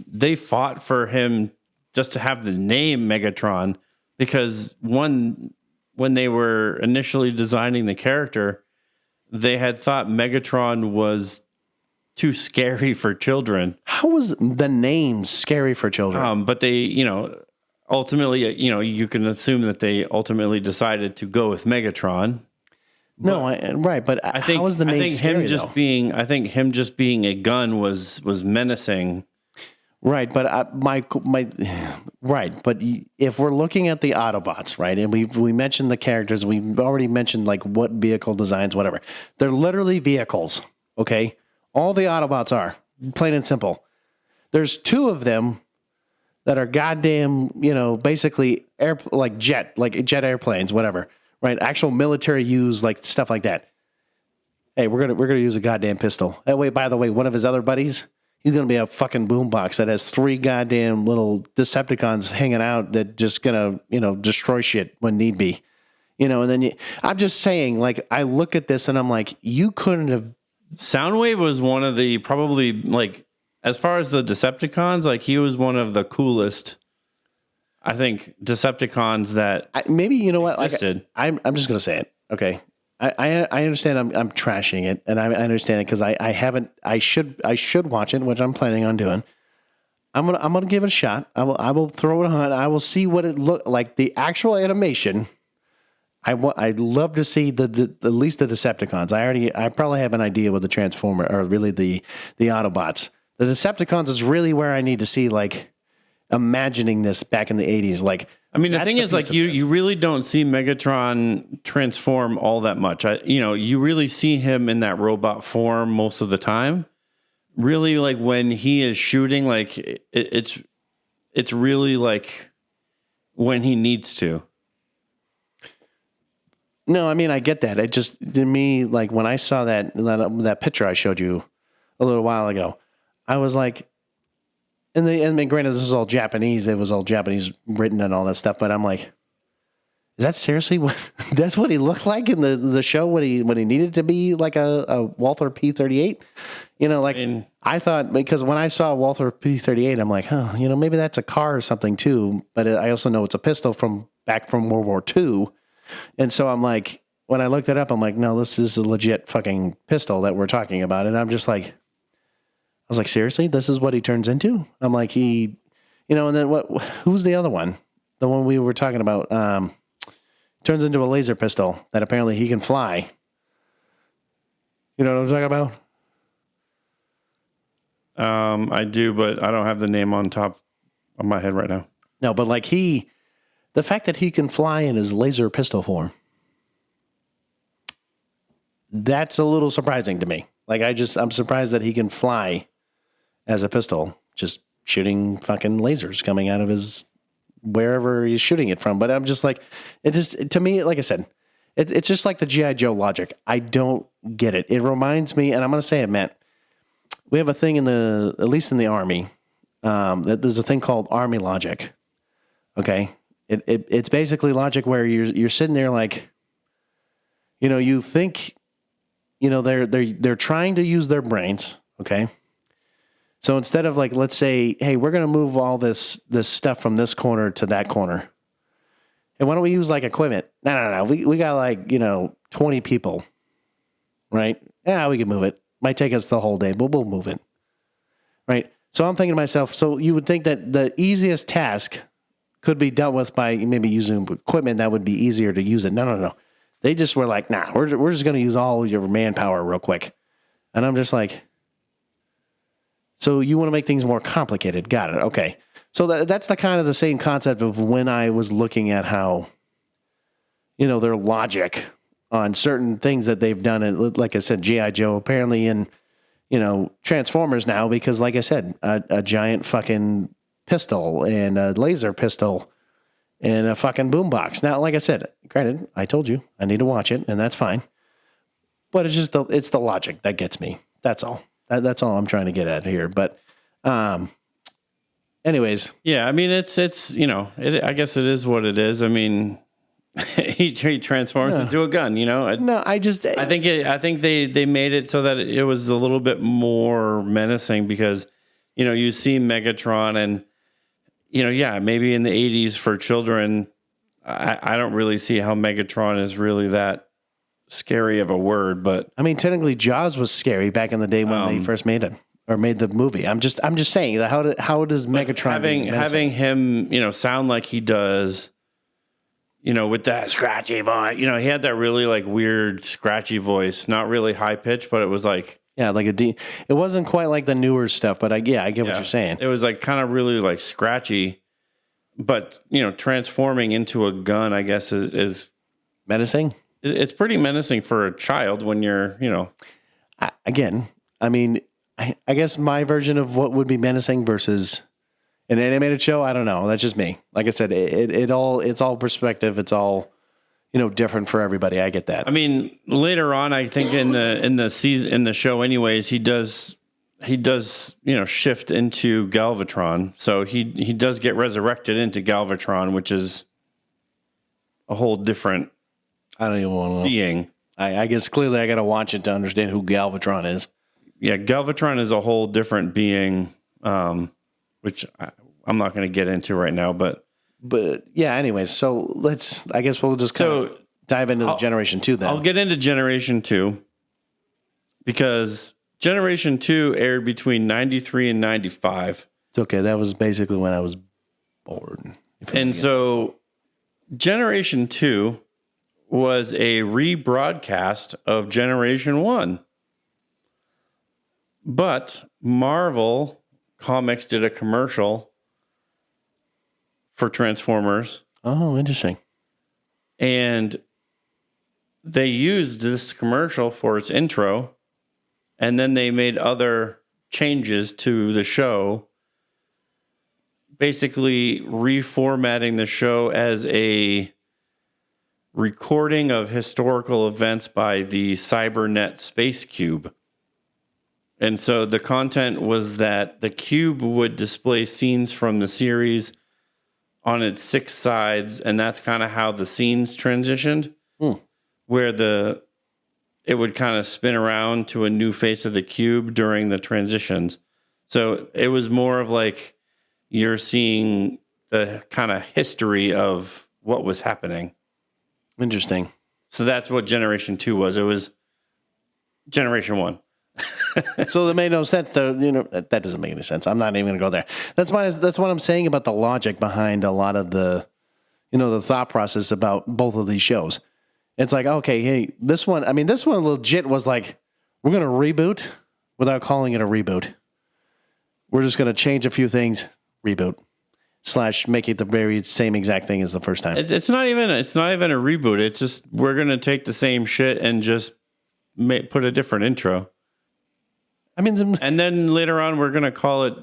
they fought for him just to have the name Megatron, because when they were initially designing the character, they had thought Megatron was too scary for children. How was the name scary for children? But they, ultimately, you can assume that they ultimately decided to go with Megatron. No, right, but how was the name scary, I think him just being a gun was menacing. Right, but right, but if we're looking at the Autobots, right, and we mentioned the characters, we've already mentioned like what vehicle designs, whatever. They're literally vehicles, okay? All the Autobots are, plain and simple. There's two of them that are goddamn, basically jet airplanes, whatever. Right, actual military use, like stuff like that. Hey, we're gonna use a goddamn pistol. That way, by the way, one of his other buddies, he's gonna be a fucking boombox that has 3 goddamn little Decepticons hanging out that just gonna destroy shit when need be. And then I'm just saying, like, I look at this and I'm like, you couldn't have. Soundwave was one of the probably, like, as far as the Decepticons, like he was one of the coolest I think Decepticons that maybe you know what? existed. Like, I'm just gonna say it. Okay, I understand. I'm trashing it, and I understand it because I haven't. I should watch it, which I'm planning on doing. I'm gonna give it a shot. I will throw it on. I will see what it look like. The actual animation. I'd love to see the at least the Decepticons. I probably have an idea with the Transformer or really the Autobots. The Decepticons is really where I need to see, like, imagining this back in the 80s. Like, I mean, the thing is, like, you really don't see Megatron transform all that much. You really see him in that robot form most of the time. Really, like, when he is shooting, like, it's really like when he needs to. No, I mean, I get that. It just, to me, like, when I saw that picture I showed you a little while ago, I was like, and granted, this is all Japanese. It was all Japanese written and all that stuff. But I'm like, is that seriously what? That's what he looked like in the show when he needed to be like a Walther P-38. I thought, because when I saw Walther P-38, I'm like, maybe that's a car or something too. But I also know it's a pistol back from World War II. And so I'm like, when I looked it up, I'm like, no, this is a legit fucking pistol that we're talking about. And I'm just like, I was like, seriously, this is what he turns into? I'm like, and then who's the other one? The one we were talking about, turns into a laser pistol that apparently he can fly. You know what I'm talking about? I do, but I don't have the name on top of my head right now. No, but like the fact that he can fly in his laser pistol form, that's a little surprising to me. Like, I'm surprised that he can fly as a pistol, just shooting fucking lasers coming out of his, wherever he's shooting it from. But I'm just like, to me, like I said, it's just like the G.I. Joe logic. I don't get it. It reminds me, and I'm going to say it, Matt, we have a thing at least in the Army, that there's a thing called Army logic. Okay. It's basically logic where you're sitting there like, you think, they're trying to use their brains. Okay. So instead of, like, let's say, hey, we're going to move all this stuff from this corner to that corner. And why don't we use, like, equipment? No. We got, like, 20 people, right? Yeah, we can move it. Might take us the whole day, but we'll move it. Right. So I'm thinking to myself, so you would think that the easiest task could be dealt with by maybe using equipment that would be easier to use it. No. They just were like, nah, we're just going to use all your manpower real quick. And I'm just like, so you want to make things more complicated. Got it. Okay. So that's the kind of the same concept of when I was looking at how, their logic on certain things that they've done. And like I said, G.I. Joe apparently in, Transformers now, because like I said, a giant fucking pistol and a laser pistol and a fucking boombox. Now, like I said, granted, I told you I need to watch it, and that's fine. But it's just it's the logic that gets me. That's all. That's all I'm trying to get at here. But, anyways, yeah. I mean, it's I guess it is what it is. I mean, he transforms into a gun. No, I think they made it so that it was a little bit more menacing because, you see Megatron and. Maybe in the 80s for children, I don't really see how Megatron is really that scary of a word, but I mean, technically Jaws was scary back in the day when they first made it or made the movie. I'm just saying that how does Megatron having him, sound like he does, with that scratchy voice, he had that really like weird scratchy voice, not really high pitched, but it was like, yeah, like it wasn't quite like the newer stuff, but I get what you're saying. It was like kind of really like scratchy, but transforming into a gun, I guess is menacing. It's pretty menacing for a child when you're, Again, I mean, I guess my version of what would be menacing versus an animated show, I don't know. That's just me. Like I said, it's all perspective. It's all different for everybody. I get that. I mean, later on, I think in the show, anyways, he does shift into Galvatron. So he does get resurrected into Galvatron, which is a whole different. I don't even want to know. Being. I guess clearly I got to watch it to understand who Galvatron is. Yeah, Galvatron is a whole different being, which I'm not going to get into right now, but. But yeah, anyways, so I guess we'll just kind of dive into the Generation 2 then. I'll get into Generation 2 because Generation 2 aired between 93 and 95. It's okay. That was basically when I was born. And so Generation 2 was a rebroadcast of Generation 1. But Marvel Comics did a commercial for Transformers. Oh, interesting. And they used this commercial for its intro, and then they made other changes to the show, basically reformatting the show as a recording of historical events by the Cybernet Space Cube. And so the content was that the cube would display scenes from the series on its 6 sides, and that's kind of how the scenes transitioned, where it would kind of spin around to a new face of the cube during the transitions. So it was more of like you're seeing the kind of history of what was happening. Interesting. So that's what Generation 2 was. It was Generation 1. So that made no sense. Though, that doesn't make any sense. I'm not even going to go there. That's what I'm saying about the logic behind a lot of the, the thought process about both of these shows. It's like, okay, hey, this one legit was like, we're going to reboot without calling it a reboot. We're just going to change a few things, reboot, / make it the very same exact thing as the first time. It's not even a reboot. It's just, we're going to take the same shit and just put a different intro. And then later on, we're going to call it,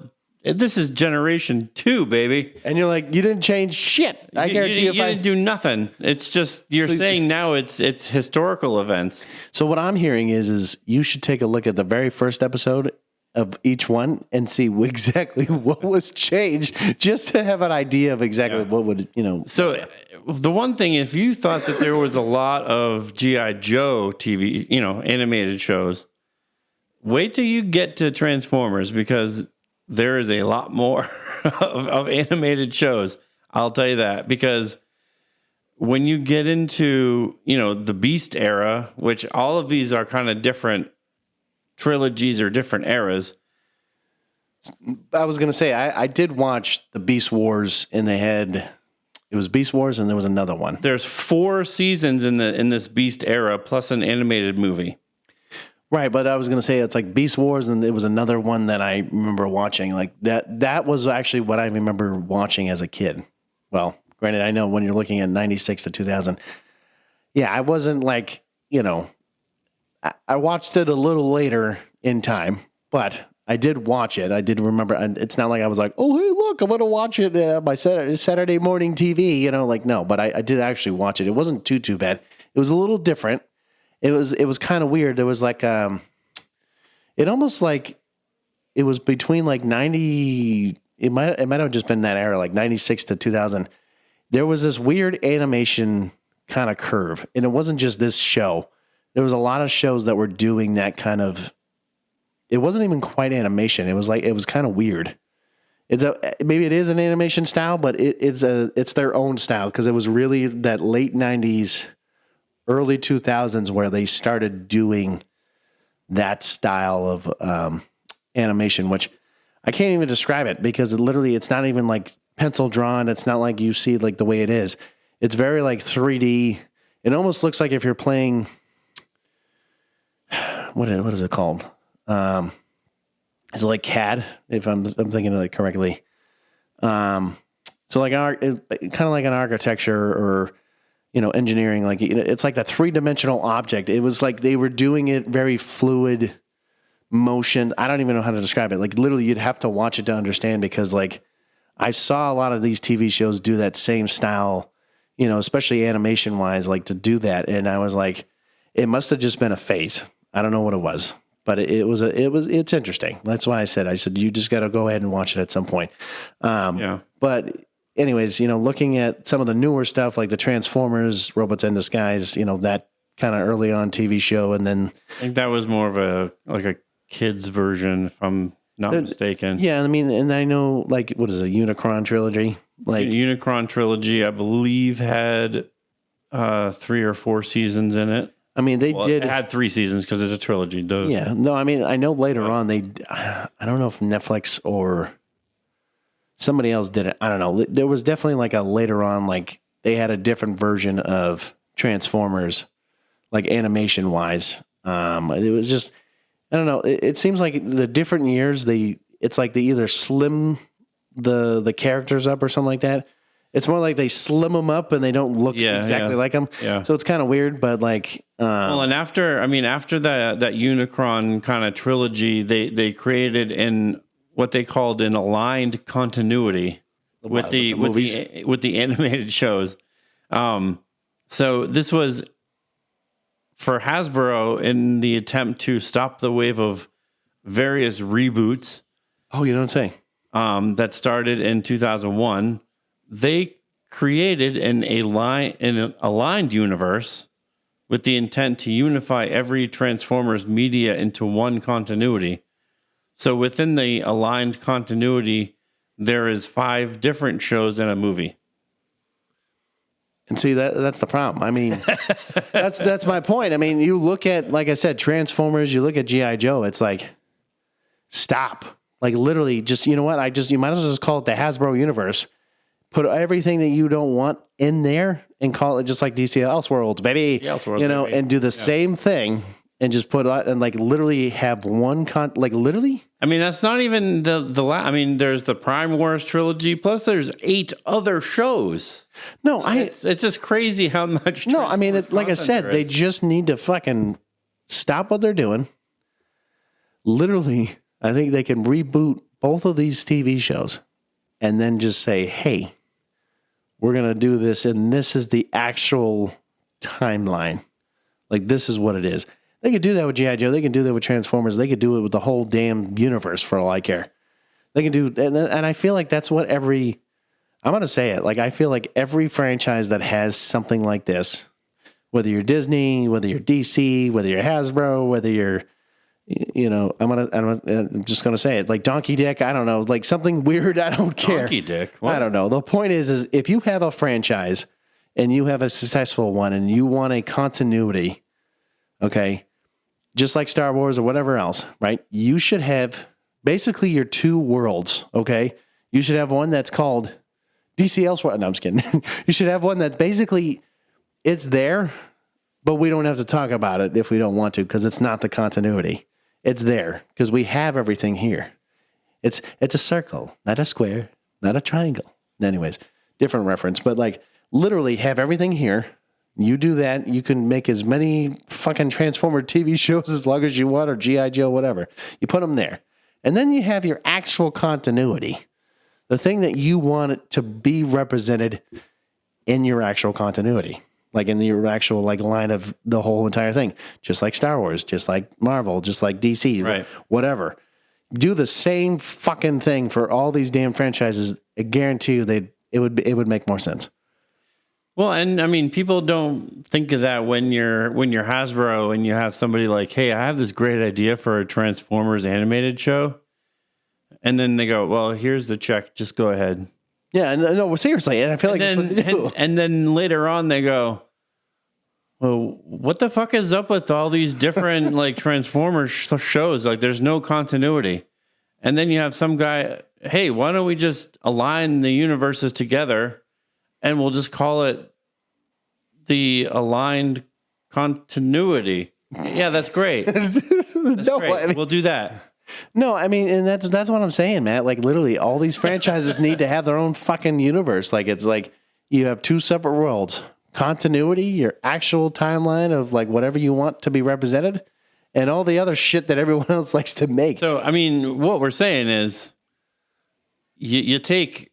this is Generation 2, baby. And you're like, you didn't change shit. I guarantee you didn't do nothing. It's just, you're saying now it's historical events. So what I'm hearing is you should take a look at the very first episode of each one and see exactly what was changed, just to have an idea of exactly what would, So the one thing, if you thought that there was a lot of G.I. Joe TV, animated shows, wait till you get to Transformers, because there is a lot more of animated shows. I'll tell you that, because when you get into, the Beast era, which all of these are kind of different trilogies or different eras. I was going to say, I did watch the Beast Wars, and it was Beast Wars, and there was another one. There's 4 seasons in this Beast era, plus an animated movie. Right, but I was going to say it's like Beast Wars, and there was another one that I remember watching. Like that was actually what I remember watching as a kid. Well, granted, I know when you're looking at 96 to 2000, yeah, I wasn't like, I watched it a little later in time, but I did watch it. I did remember. It's not like I was like, oh, hey, look, I'm going to watch it my Saturday morning TV, no, but I did actually watch it. It wasn't too bad. It was a little different. It was kind of weird. There was like, it almost like it was between like 90, it might have just been that era, like 96 to 2000. There was this weird animation kind of curve, and it wasn't just this show. There was a lot of shows that were doing that kind of, it wasn't even quite animation. It was kind of weird. Maybe it is an animation style, but it's their own style, because it was really that late 90s, early 2000s where they started doing that style of animation, which I can't even describe it, because it's not even like pencil drawn. It's not like you see like the way it is. It's very like 3D. It almost looks like if you're playing, what is it called? Is it like CAD? If I'm thinking of it correctly. So like kind of like an architecture or, engineering, like, it's like that 3-dimensional object. It was like they were doing it very fluid motion. I don't even know how to describe it. Like literally you'd have to watch it to understand, because like I saw a lot of these TV shows do that same style, especially animation wise, like to do that. And I was like, it must have just been a phase. I don't know what it was, but it's interesting. That's why I said, you just got to go ahead and watch it at some point. But anyways, looking at some of the newer stuff like the Transformers, Robots in Disguise, that kind of early on TV show. And then I think that was more of a kid's version, if I'm not mistaken. Yeah. I mean, and I know, like, what is it, Unicron trilogy? Like Unicron trilogy, I believe, had 3 or 4 seasons in it. I mean, they did. It had 3 seasons because it's a trilogy. Duh. Yeah. No, I mean, I know later on I don't know if Netflix or somebody else did it. I don't know. There was definitely like a later on, like they had a different version of Transformers, like animation wise. It was just, I don't know. It seems like the different years, it's like they either slim the characters up or something like that. It's more like they slim them up and they don't look exactly like them. Yeah. So it's kind of weird, but like, well, and after that Unicron kind of trilogy, they created what they called an aligned continuity with the animated shows. So this was for Hasbro in the attempt to stop the wave of various reboots. Oh, you don't say. That started in 2001. They created an aligned universe with the intent to unify every Transformers media into one continuity. So within the aligned continuity, there is 5 different shows and a movie. And see, that's the problem. I mean, that's my point. I mean, you look at, like I said, Transformers, you look at G.I. Joe, it's like, stop. Like literally just, you know what? You might as well just call it the Hasbro universe. Put everything that you don't want in there and call it just like DC Elseworlds, baby. Elseworlds, you know, baby. and do the same thing and just put it and like literally have one like literally. I mean, that's not even I mean, there's the Prime Wars trilogy, plus there's 8 other shows. No, it's just crazy how much. No, I mean, like I said, they just need to fucking stop what they're doing. Literally, I think they can reboot both of these TV shows and then just say, hey, we're going to do this, and this is the actual timeline. Like, this is what it is. They could do that with G.I. Joe. They can do that with Transformers. They could do it with the whole damn universe for all I care. They can do, and I feel like that's what I'm going to say it. Like, I feel like every franchise that has something like this, whether you're Disney, whether you're DC, whether you're Hasbro, whether you're, you know, I'm just going to say it. Like Donkey Dick, I don't know. Like something weird, I don't care. Donkey Dick? What? I don't know. The point is if you have a franchise and you have a successful one and you want a continuity, okay, just like Star Wars or whatever else, right? You should have basically your 2 worlds, okay? You should have one that's called DC Elseworlds. No, I'm just kidding. You should have one that basically it's there, but we don't have to talk about it if we don't want to because it's not the continuity. It's there because we have everything here. It's a circle, not a square, not a triangle. Anyways, different reference, but like literally have everything here. You do that, you can make as many fucking Transformer TV shows as long as you want or G.I. Joe, whatever. You put them there. And then you have your actual continuity. The thing that you want it to be represented in your actual continuity. Like in your actual like line of the whole entire thing. Just like Star Wars, just like Marvel, just like DC, right. Whatever. Do the same fucking thing for all these damn franchises. I guarantee you it would make more sense. Well, and I mean, people don't think of that when you're Hasbro and you have somebody like, hey, I have this great idea for a Transformers animated show. And then they go, well, here's the check. Just go ahead. Yeah, no, seriously, and I feel like that's what they do. And then later on, they go, "Well, what the fuck is up with all these different like Transformers shows? Like, there's no continuity." And then you have some guy, "Hey, why don't we just align the universes together, and we'll just call it the aligned continuity?" Yeah, that's great. That's great. I mean, we'll do that. No, I mean, and that's what I'm saying, Matt. Like literally all these franchises need to have their own fucking universe. Like it's like you have 2 separate worlds. Continuity, your actual timeline of like whatever you want to be represented, and all the other shit that everyone else likes to make. So, I mean, what we're saying is you take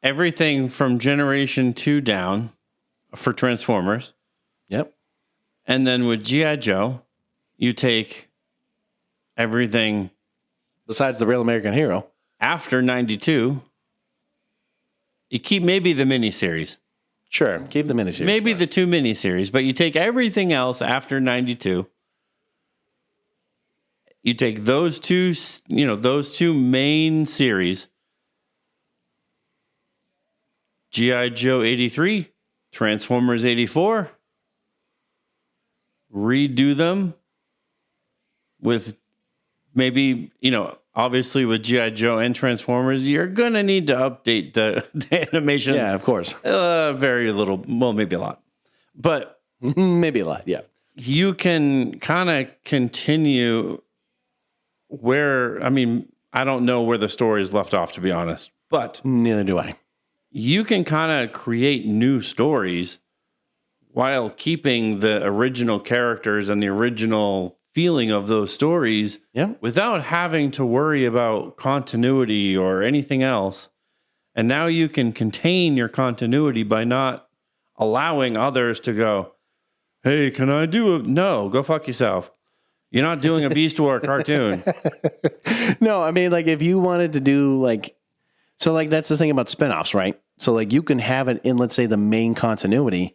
everything from Generation 2 down for Transformers. Yep. And then with G.I. Joe, you take everything besides the Real American Hero after 92. You keep maybe the miniseries. Sure, keep the miniseries. Maybe the 2 miniseries, but you take everything else after 92. You take those two main series, G.I. Joe 83, Transformers 84, redo them with maybe, obviously with G.I. Joe and Transformers, you're going to need to update the animation. Yeah, of course. Very little, well, maybe a lot. But maybe a lot, yeah. You can kind of continue where, I don't know where the story is left off, to be honest. But neither do I. You can kind of create new stories while keeping the original characters and the original feeling of those stories without having to worry about continuity or anything else. And now you can contain your continuity by not allowing others to go, hey, can I do No, go fuck yourself. You're not doing a Beast War cartoon. No, if you wanted to do that's the thing about spinoffs, right? So you can have it in, let's say, the main continuity,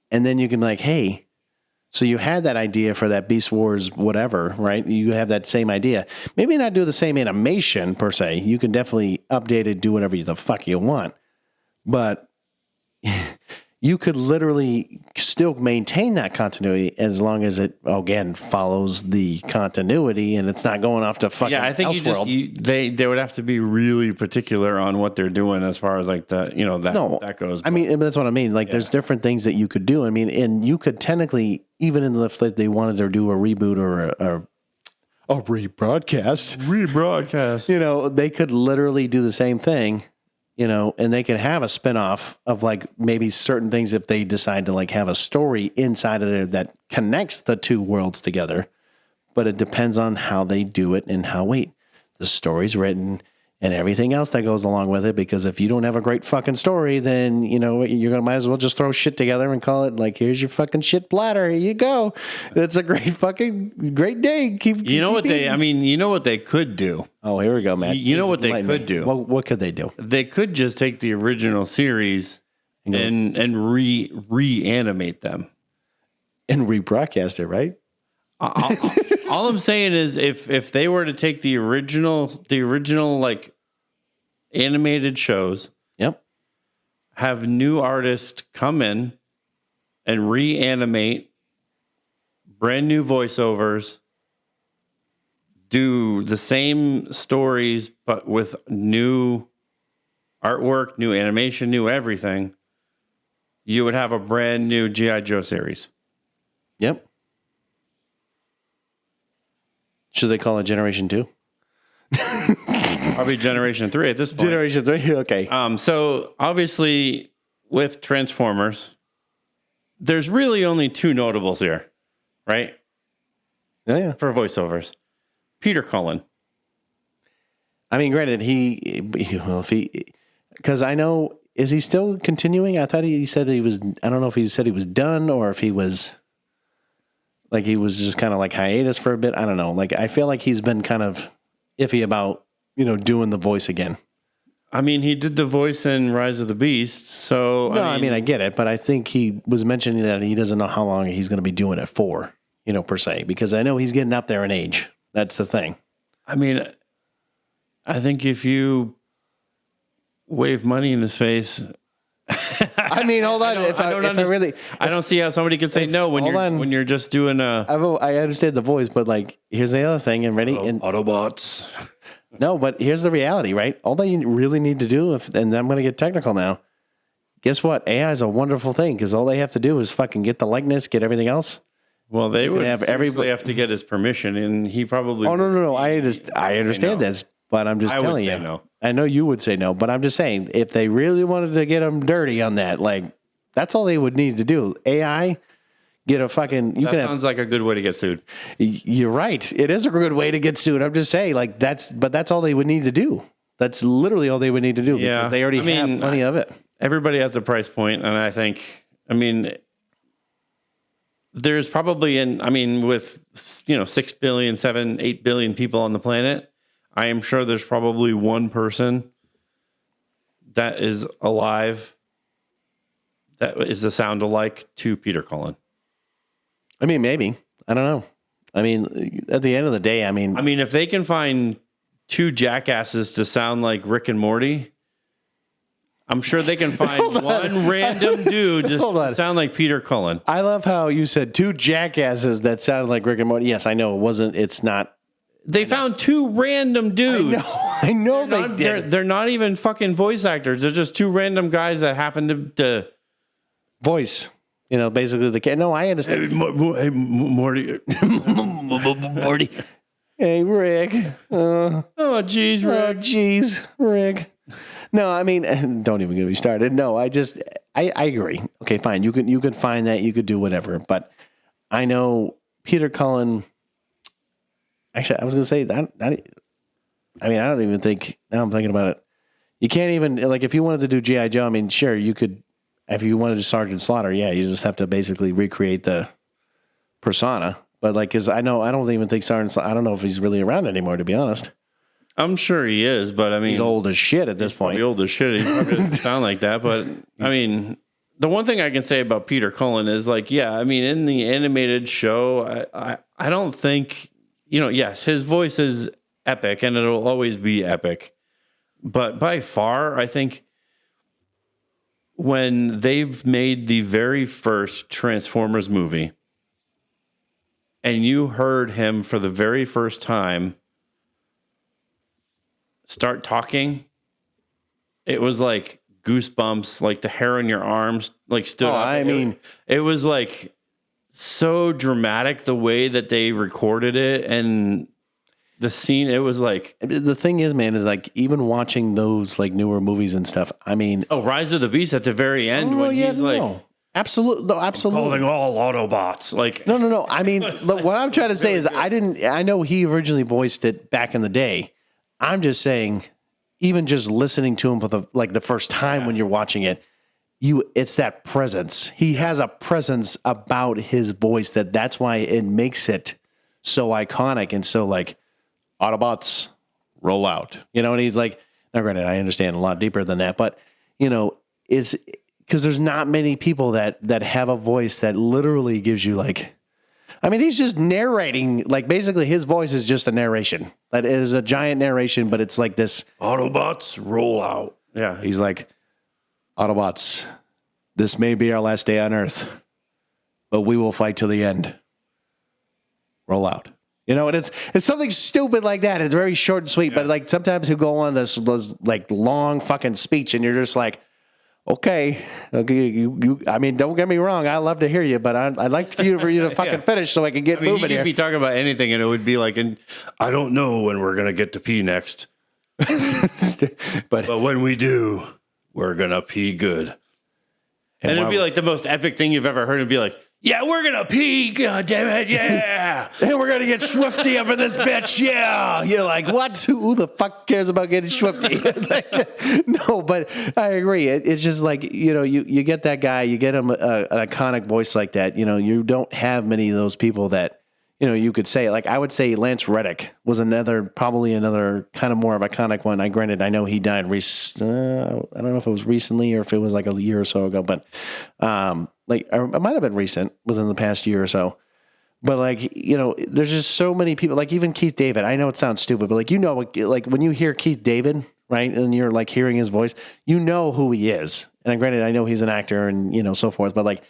and then you can be like, hey, so you had that idea for that Beast Wars whatever, right? You have that same idea. Maybe not do the same animation per se. You can definitely update it, do whatever the fuck you want. But you could literally still maintain that continuity as long as it, again, follows the continuity and it's not going off to fucking I think they would have to be really particular on what they're doing as far as that goes. But that's what I mean. There's different things that you could do. And you could technically, even in if they wanted to do a reboot or a rebroadcast, they could literally do the same thing. And they could have a spinoff of maybe certain things if they decide to have a story inside of there that connects the two worlds together. But it depends on how they do it and how the story's written and everything else that goes along with it. Because if you don't have a great fucking story, then might as well just throw shit together and call it here's your fucking shit platter. Here you go. That's a great day. You know what they could do. Oh, here we go, man. You know what they could do. Well, what could they do? They could just take the original series and reanimate them and rebroadcast it, right? All I'm saying is if they were to take the original animated shows, have new artists come in and reanimate brand new voiceovers, do the same stories but with new artwork, new animation, new everything, you would have a brand new G.I. Joe series. Yep. Should they call it Generation 2? Probably Generation 3 at this point. Generation 3, okay. So obviously with Transformers, there's really only two notables here, right? Yeah. For voiceovers. Peter Cullen. Granted, because I know, is he still continuing? I thought he said he was, I don't know if he said he was done or if he was... he was just kind of hiatus for a bit. I don't know. I feel like he's been kind of iffy about, doing the voice again. He did the voice in Rise of the Beast. So, no, I get it. But I think he was mentioning that he doesn't know how long he's going to be doing it for, per se. Because I know he's getting up there in age. That's the thing. I think if you wave money in his face... hold on. I don't see how somebody could say no when you're just doing a. I understand the voice, but here's the other thing. And ready? Autobots. No, but here's the reality, right? All that you really need to do, and I'm going to get technical now. Guess what? AI is a wonderful thing because all they have to do is fucking get the likeness, get everything else. Well, they would have to get his permission, and he probably. Oh no! I understand this. But I'm just telling you. No. I know you would say no, but I'm just saying if they really wanted to get them dirty on that, that's all they would need to do. AI, get a fucking. Sounds like a good way to get sued. You're right. It is a good way to get sued. I'm just saying, that's all they would need to do. That's literally all they would need to do because they already have plenty of it. Everybody has a price point, and I think, there's probably with 6 billion, 7, 8 billion people on the planet. I am sure there's probably one person that is alive that is the sound alike to Peter Cullen. Maybe. I don't know. At the end of the day, if they can find two jackasses to sound like Rick and Morty, I'm sure they can find one random dude to sound like Peter Cullen. I love how you said two jackasses that sounded like Rick and Morty. Yes, I know it's not. They found two random dudes. I know they did. They're not even fucking voice actors. They're just two random guys that happen to voice. Basically the kid. No, I understand. Hey, Morty. Morty. Hey, Rick. Oh, geez, Rick. Oh, geez, Rick. No, I mean, don't even get me started. No, I agree. Okay, fine. You could find that. You could do whatever. But I know Peter Cullen. Actually, I was going to say that. I don't even think. Now I'm thinking about it. You can't even if you wanted to do G.I. Joe. I mean, sure, you could. If you wanted to do Sergeant Slaughter, yeah, you just have to basically recreate the persona. But because I don't even think Sergeant Slaughter. I don't know if he's really around anymore. To be honest. I'm sure he is, but I mean... He's old as shit at this point. He's old as shit. He probably doesn't sound like that, but I mean, the one thing I can say about Peter Cullen is in the animated show, I don't think, yes, his voice is epic and it'll always be epic. But by far, I think when they've made the very first Transformers movie and you heard him for the very first time start talking, it was like goosebumps, like the hair on your arms stood up. I mean, it was like so dramatic the way that they recorded it and the scene. It was like, the thing is, man, is even watching those newer movies and stuff. I mean, Rise of the Beast at the very end when he's absolutely, calling all Autobots. No. I mean, look, what I'm trying to say is, I know he originally voiced it back in the day. I'm just saying, even just listening to him for the first time when you're watching it, it's that presence. He has a presence about his voice that's why it makes it so iconic and so Autobots roll out. And he's now granted, I understand a lot deeper than that, but is because there's not many people that have a voice that literally gives you he's just narrating. Basically, his voice is just a narration. That is a giant narration, but it's this. Autobots roll out. Yeah. He's Autobots, this may be our last day on Earth, but we will fight to the end. Roll out. And it's something stupid like that. It's very short and sweet, but sometimes he'll go on this long fucking speech, and you're just okay, you. I mean, don't get me wrong. I love to hear you, but I'd like for you to fucking finish so I can get moving here. You could be talking about anything, and it would be I don't know when we're gonna get to pee next, but when we do, we're gonna pee good. And it'd be the most epic thing you've ever heard. It'd be yeah, we're gonna pee, god damn it, yeah. And we're gonna get Swifty up in this bitch, yeah. You're what? Who the fuck cares about getting Swifty? No, but I agree. It's just you get that guy, you get him an iconic voice like that. You don't have many of those people that you could say. I would say Lance Reddick was probably another kind of more of iconic one. I know he died. I don't know if it was recently or if it was a year or so ago, but it might have been recent within the past year or so. But there's just so many people. Even Keith David. I know it sounds stupid, but when you hear Keith David, right, and you're hearing his voice, you know who he is. And granted, I know he's an actor and so forth, but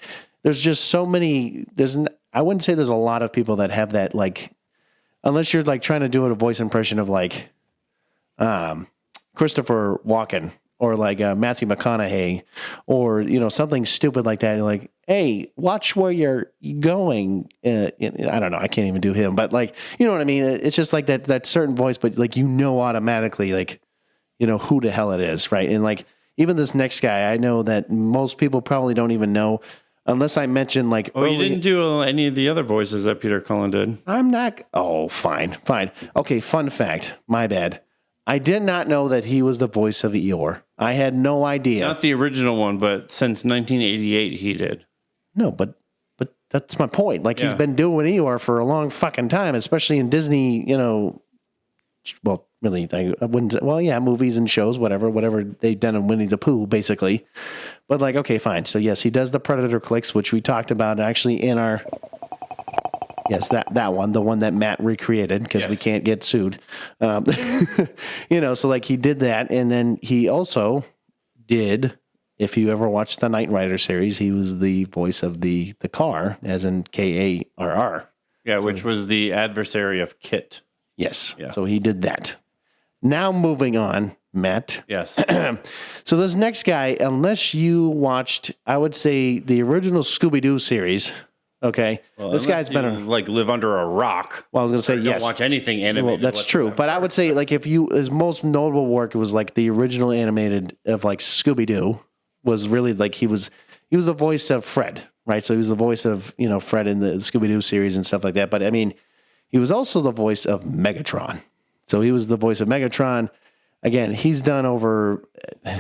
there's just so many. I wouldn't say there's a lot of people that have that, unless you're trying to do a voice impression of Christopher Walken or Matthew McConaughey or, something stupid like that. You're hey, watch where you're going. I don't know. I can't even do him, but you know what I mean? It's just that certain voice, but automatically, who the hell it is. Right. And even this next guy, I know that most people probably don't even know. Unless I mention you didn't do any of the other voices that Peter Cullen did. I'm not. Oh, fine. Okay, fun fact. My bad. I did not know that he was the voice of Eeyore. I had no idea. Not the original one, but since 1988 he did. No, but that's my point. He's been doing Eeyore for a long fucking time, especially in Disney, well, really, I wouldn't, well, yeah, movies and shows, whatever they've done in Winnie the Pooh, basically. But okay, fine. So yes, he does the Predator clicks, which we talked about actually in our, yes, that one, the one that Matt recreated because we can't get sued. So he did that. And then he also did, if you ever watched the Knight Rider series, he was the voice of the car, as in Karr. Yeah, which was the adversary of Kit. Yes. Yeah. So he did that. Now moving on, Matt. Yes. So this next guy, unless you watched, I would say the original Scooby-Doo series. Okay, Well, this guy's been live under a rock. Well, I was going to say yes. Don't watch anything animated. Well, that's true, but I would say like if you his most notable work was like the original animated of like Scooby-Doo was really like he was the voice of Fred, right? So he was the voice of Fred in the Scooby-Doo series and stuff like that. But I mean, he was also the voice of Megatron. So he was the voice of Megatron. Again, he's done over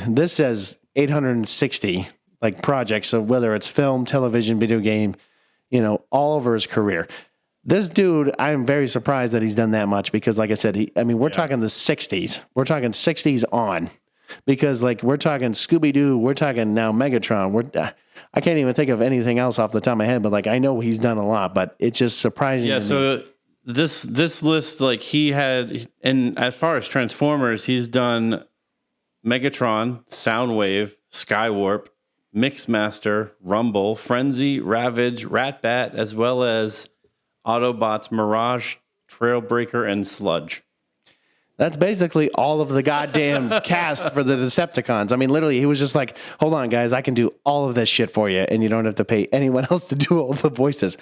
this says 860 like projects. So whether it's film, television, video game. All over his career. This dude, I'm very surprised that he's done that much because, like I said, we're talking the 60s. We're talking 60s on because, like, we're talking Scooby-Doo. We're talking now Megatron. I can't even think of anything else off the top of my head, but, like, I know he's done a lot, but it's just surprising to me. So this list, like, he had, and as far as Transformers, he's done Megatron, Soundwave, Skywarp, Mixmaster, Rumble, Frenzy, Ravage, Ratbat, as well as Autobots, Mirage, Trailbreaker, and Sludge. That's basically all of the goddamn cast for the Decepticons. I mean, literally, he was just like, hold on, guys, I can do all of this shit for you, and you don't have to pay anyone else to do all the voices.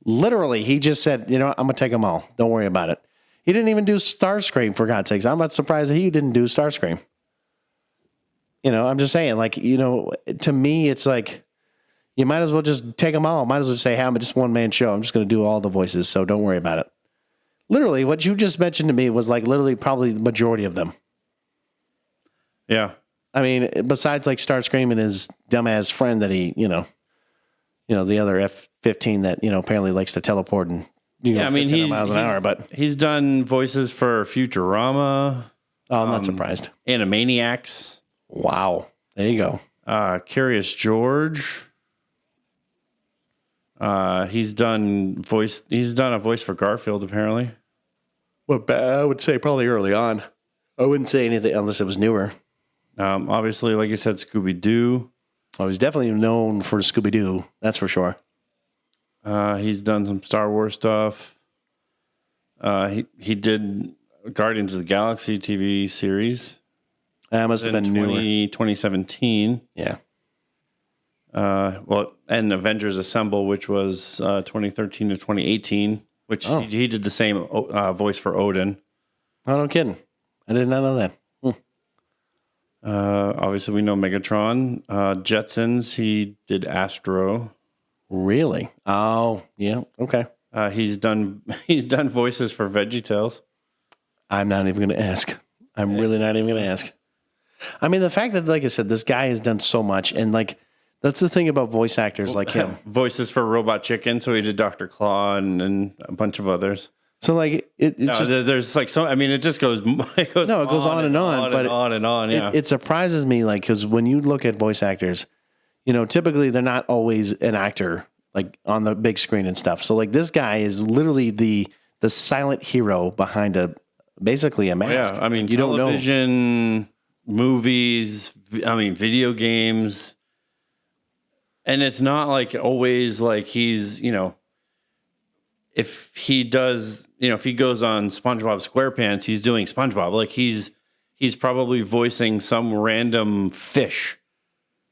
Literally, he just said, I'm going to take them all. Don't worry about it. He didn't even do Starscream, for God's sakes. I'm not surprised that he didn't do Starscream. I'm just saying, like, to me, it's like, you might as well just take them all. Might as well say, hey, I'm just one-man show. I'm just going to do all the voices, so don't worry about it. Literally, what you just mentioned to me was, like, literally probably the majority of them. Yeah. I mean, besides, like, Starscream and his dumbass friend that he, the other F-15 that, apparently likes to teleport and, 15 miles an hour, but... He's done voices for Futurama. Oh, I'm not surprised. Animaniacs. Wow. There you go. Curious George. He's done a voice for Garfield, apparently. Well, I would say probably early on. I wouldn't say anything unless it was newer. Obviously, like you said, Scooby-Doo. Oh, he's definitely known for Scooby-Doo. That's for sure. He's done some Star Wars stuff. He did Guardians of the Galaxy TV series. That must have been newer. 2017. Yeah. And Avengers Assemble, which was 2013 to 2018, which he did the same voice for Odin. Oh, no kidding. I did not know that. Obviously, we know Megatron. Jetsons, he did Astro. Really? Oh, yeah. Okay. He's done voices for VeggieTales. I'm not even going to ask. I'm really not even going to ask. I mean, the fact that, like I said, this guy has done so much, and like that's the thing about voice actors like him. Voices for Robot Chicken, so he did Dr. Claw and a bunch of others. So like there's like so. I mean, it just goes. It goes on and on, but on and on. Yeah, it surprises me, like because when you look at voice actors, typically they're not always an actor like on the big screen and stuff. So like this guy is literally the silent hero behind basically a mask. Yeah, I mean, you don't know. Television, movies, video games. And it's not like always like he's, if he does, if he goes on SpongeBob SquarePants, he's doing SpongeBob. Like he's probably voicing some random fish.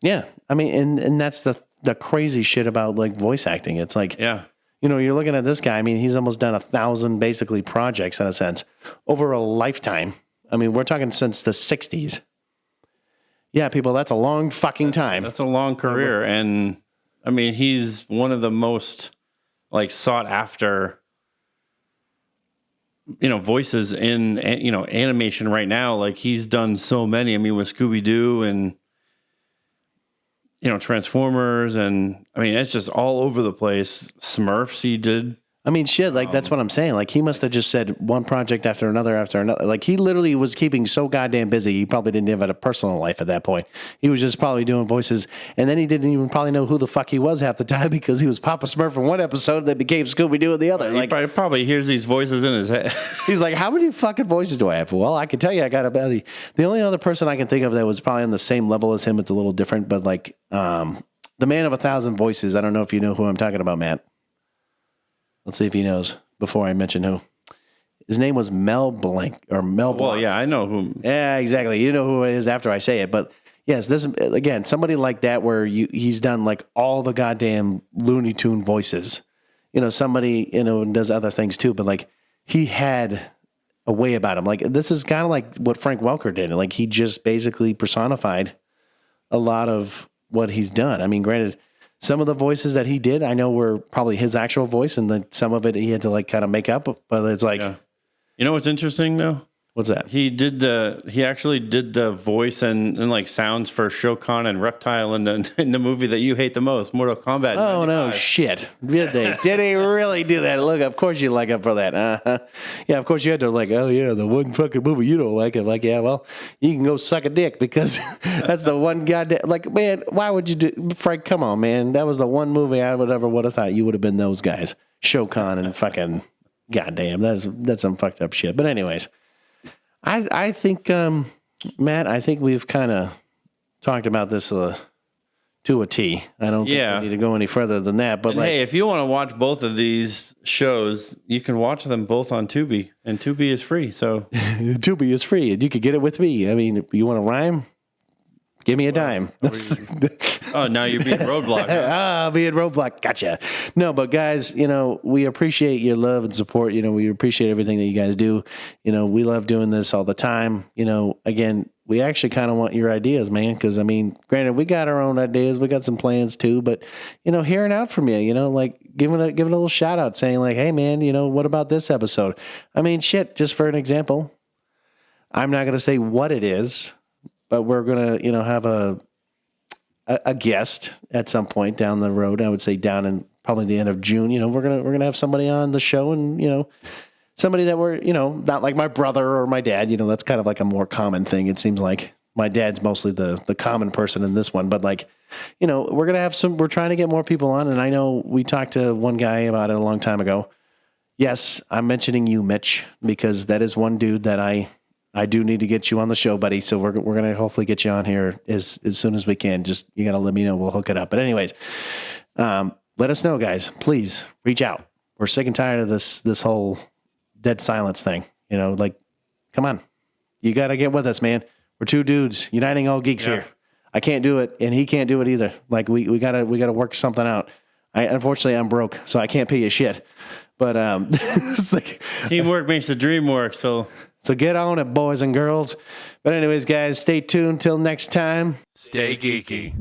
Yeah. I mean, and that's the crazy shit about like voice acting. It's like, yeah. You're looking at this guy. I mean, he's almost done 1,000 basically projects in a sense over a lifetime. I mean, we're talking since the 60s. Yeah, people, that's a long fucking time. That's a long career. And I mean, he's one of the most like sought after, voices in, animation right now. Like he's done so many. I mean, with Scooby-Doo and, Transformers. And I mean, it's just all over the place. Smurfs he did. I mean, shit, like that's what I'm saying. Like he must have just said one project after another. Like he literally was keeping so goddamn busy. He probably didn't have a personal life at that point. He was just probably doing voices. And then he didn't even probably know who the fuck he was half the time because he was Papa Smurf in one episode that became Scooby-Doo in the other. He probably hears these voices in his head. He's like, how many fucking voices do I have? Well, I can tell you I got about the only other person I can think of that was probably on the same level as him. It's a little different, but like the man of 1,000 voices. I don't know if you know who I'm talking about, Matt. Let's see if he knows before I mention who. His name was Mel Blanc. Well, yeah, I know who. Yeah, exactly. You know who it is after I say it. But yes, this again, somebody like that where he's done like all the goddamn Looney Tune voices. You know, somebody, does other things too, but like he had a way about him. Like this is kind of like what Frank Welker did. Like he just basically personified a lot of what he's done. I mean, granted, some of the voices that he did, I know were probably his actual voice, and then some of it he had to like kind of make up. But it's like, yeah. You know what's interesting though? What's that? He actually did the voice and like sounds for Shokan and Reptile in the movie that you hate the most, Mortal Kombat. Oh 95. No, shit! Did they really do that? Look, of course you like him for that. Yeah, of course you had to like. Oh yeah, the one fucking movie you don't like it. Like yeah, well, you can go suck a dick because that's the one goddamn. Like man, why would you do? Frank, come on, man. That was the one movie I would have thought you would have been those guys, Shokan and fucking goddamn. That's some fucked up shit. But anyways. I think, Matt, I think we've kind of talked about this to a T. I don't think we need to go any further than that. But hey, if you want to watch both of these shows, you can watch them both on Tubi, and Tubi is free. So Tubi is free, and you could get it with me. I mean, you want to rhyme? Give me a dime. Oh, now you're being roadblocked. Being roadblocked. Gotcha. No, but guys, we appreciate your love and support. We appreciate everything that you guys do. We love doing this all the time. Again, we actually kind of want your ideas, man. Because I mean, granted, we got our own ideas. We got some plans too. But hearing out from you, like giving a little shout out, saying like, hey, man, what about this episode? I mean, shit. Just for an example, I'm not going to say what it is. But we're gonna, have a guest at some point down the road. I would say down in probably the end of June. We're gonna have somebody on the show, and somebody that we're not like my brother or my dad. That's kind of like a more common thing. It seems like my dad's mostly the common person in this one. But like, we're gonna have some. We're trying to get more people on, and I know we talked to one guy about it a long time ago. Yes, I'm mentioning you, Mitch, because that is one dude that I do need to get you on the show, buddy. So we're going to hopefully get you on here as soon as we can. Just, you got to let me know. We'll hook it up. But anyways, let us know, guys. Please reach out. We're sick and tired of this whole dead silence thing. Like, come on. You got to get with us, man. We're two dudes uniting all geeks here. I can't do it, and he can't do it either. Like, we gotta work something out. Unfortunately, I'm broke, so I can't pay you shit. But it's like teamwork makes the dream work. So get on it, boys and girls. But anyways, guys, stay tuned till next time. Stay geeky.